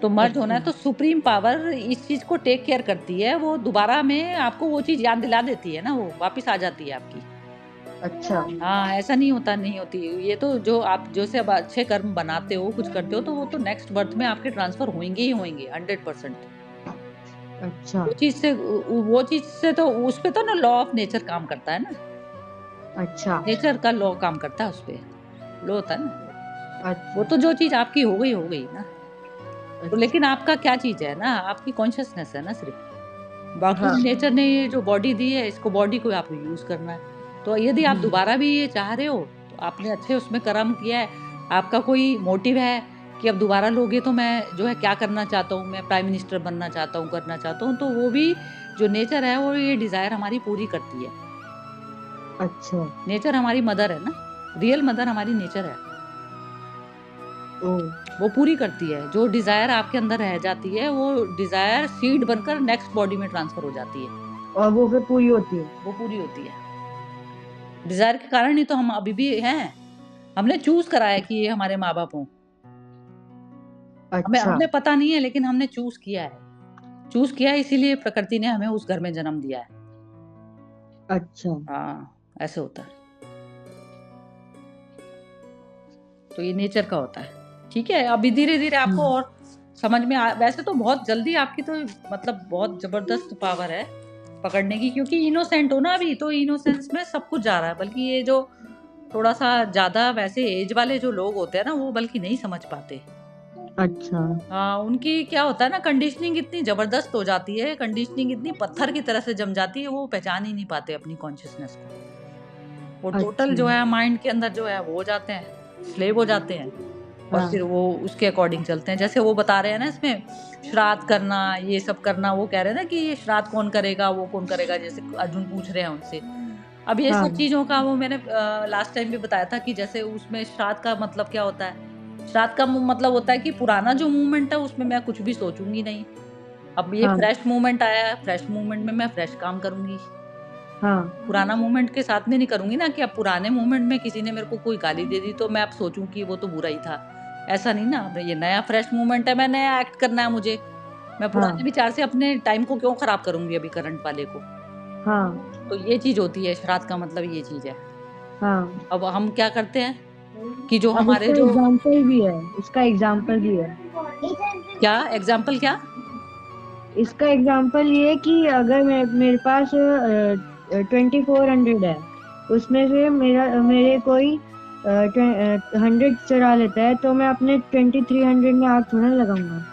Speaker 3: तो मर्ज होना
Speaker 2: अच्छा।
Speaker 3: है, तो सुप्रीम पावर इस चीज को टेक केयर करती है। वो दोबारा में आपको वो चीज याद दिला देती है ना, वो वापस आ जाती है आपकी।
Speaker 2: अच्छा।
Speaker 3: हाँ, ऐसा नहीं होता, नहीं होती। ये तो जो आप जैसे अब अच्छे कर्म बनाते हो, कुछ करते हो, तो वो तो नेक्स्ट बर्थ में आपके ट्रांसफर होंगे ही होंगे, 100%।
Speaker 2: अच्छा।
Speaker 3: वो चीज से तो उस पे तो ना लॉ ऑफ नेचर काम करता है ना।
Speaker 2: अच्छा।
Speaker 3: नेचर का लॉ काम करता है उस पे। लॉ होता है ना। वो
Speaker 2: अच्छा।
Speaker 3: तो जो चीज आपकी हो गई ना। तो
Speaker 2: अच्छा।
Speaker 3: लेकिन आपका क्या चीज है ना, आपकी कॉन्शियसनेस है ना सिर्फ। बाकी
Speaker 2: हाँ।
Speaker 3: नेचर ने ये जो बॉडी दी है, इसको बॉडी को आपको यूज करना है। तो यदि आप दोबारा भी ये चाह रहे हो, तो आपने अच्छे उसमें कर्म किया है, आपका कोई मोटिव है कि अब दोबारा लोगे तो मैं जो है क्या करना चाहता हूँ, मैं प्राइम मिनिस्टर बनना चाहता हूँ, करना चाहता हूँ, तो वो भी जो नेचर है, वो ये डिजायर हमारी पूरी करती है।
Speaker 2: अच्छा।
Speaker 3: नेचर हमारी मदर है ना, रियल मदर हमारी नेचर है।
Speaker 2: ओ।
Speaker 3: वो पूरी करती है जो डिजायर आपके अंदर रह जाती है, वो डिजायर सीड बनकर नेक्स्ट बॉडी में ट्रांसफर हो जाती है।
Speaker 2: और वो फिर पूरी होती है।
Speaker 3: वो पूरी होती है। डिजायर के कारण ही तो हम अभी भी हैं। हमने चूज करा है कि ये हमारे माँ बाप हों। हमें
Speaker 2: अच्छा।
Speaker 3: हमें पता नहीं है, लेकिन हमने चूज किया है। चूज किया है, इसीलिए प्रकृति ने हमें उस घर में जन्म दिया है।
Speaker 2: अच्छा।
Speaker 3: हाँ, ऐसे होता है। तो ये नेचर का होता है। ठीक है, अभी धीरे धीरे आपको और समझ में वैसे तो बहुत जल्दी आपकी तो मतलब बहुत जबरदस्त पावर है पकड़ने की, क्योंकि इनोसेंट हो ना अभी, तो इनोसेंस में सब कुछ जा रहा है। बल्कि ये जो थोड़ा सा ज्यादा वैसे एज वाले जो लोग होते हैं ना, वो बल्कि नहीं समझ पाते।
Speaker 2: अच्छा।
Speaker 3: हाँ, उनकी क्या होता है ना, कंडीशनिंग इतनी जबरदस्त हो जाती है, कंडीशनिंग इतनी पत्थर की तरह से जम जाती है, वो पहचान ही नहीं पाते अपनी कॉन्शियसनेस को। वो टोटल जो
Speaker 2: अच्छा।
Speaker 3: है माइंड के अंदर जो है वो हो जाते हैं, स्लेव हो जाते हैं। और
Speaker 2: हाँ।
Speaker 3: फिर वो उसके अकॉर्डिंग चलते हैं। जैसे वो बता रहे हैं ना इसमें, श्राद्ध करना, ये सब करना, वो कह रहे हैं ना कि ये श्राद्ध कौन करेगा, वो कौन करेगा, जैसे अर्जुन पूछ रहे हैं उनसे। अब ये
Speaker 2: हाँ।
Speaker 3: सब चीज़ों का वो मैंने लास्ट टाइम भी बताया था कि जैसे उसमें श्राद्ध का मतलब क्या होता है। श्राद्ध का मतलब होता है कि पुराना जो मूवमेंट है उसमें मैं कुछ भी सोचूंगी नहीं। अब ये
Speaker 2: हाँ।
Speaker 3: फ्रेश मूवमेंट आया है, फ्रेश मूवमेंट में मैं फ्रेश काम करूंगी।
Speaker 2: हाँ।
Speaker 3: पुराना मूवमेंट के साथ में नहीं करूंगी ना, कि अब पुराने मूवमेंट में किसी ने मेरे को कोई गाली दे दी तो मैं अब सोचूं कि वो तो बुरा ही था। ऐसा नहीं ना, अब ये नया फ्रेश मूवमेंट है, मैं नया एक्ट करना है मुझे। मैं पुराने
Speaker 2: हाँ।
Speaker 3: विचार से अपने टाइम को क्यों खराब करूंगी अभी करंट वाले को।
Speaker 2: हाँ।
Speaker 3: तो ये चीज होती है, श्राद्ध का मतलब ये चीज है।
Speaker 2: हाँ।
Speaker 3: अब हम क्या करते हैं कि जो
Speaker 2: अब
Speaker 3: हमारे
Speaker 2: इसका
Speaker 3: जो
Speaker 2: एग्जाम्पल भी है, इसका एग्जाम्पल भी है।
Speaker 3: क्या एग्जाम्पल क्या।
Speaker 2: इसका एग्जाम्पल ये है कि अगर मेरे पास 2400 है, उसमें से मेरे कोई 100 चुरा लेता है, तो मैं अपने 2300 में आग थोड़ा लगाऊंगा।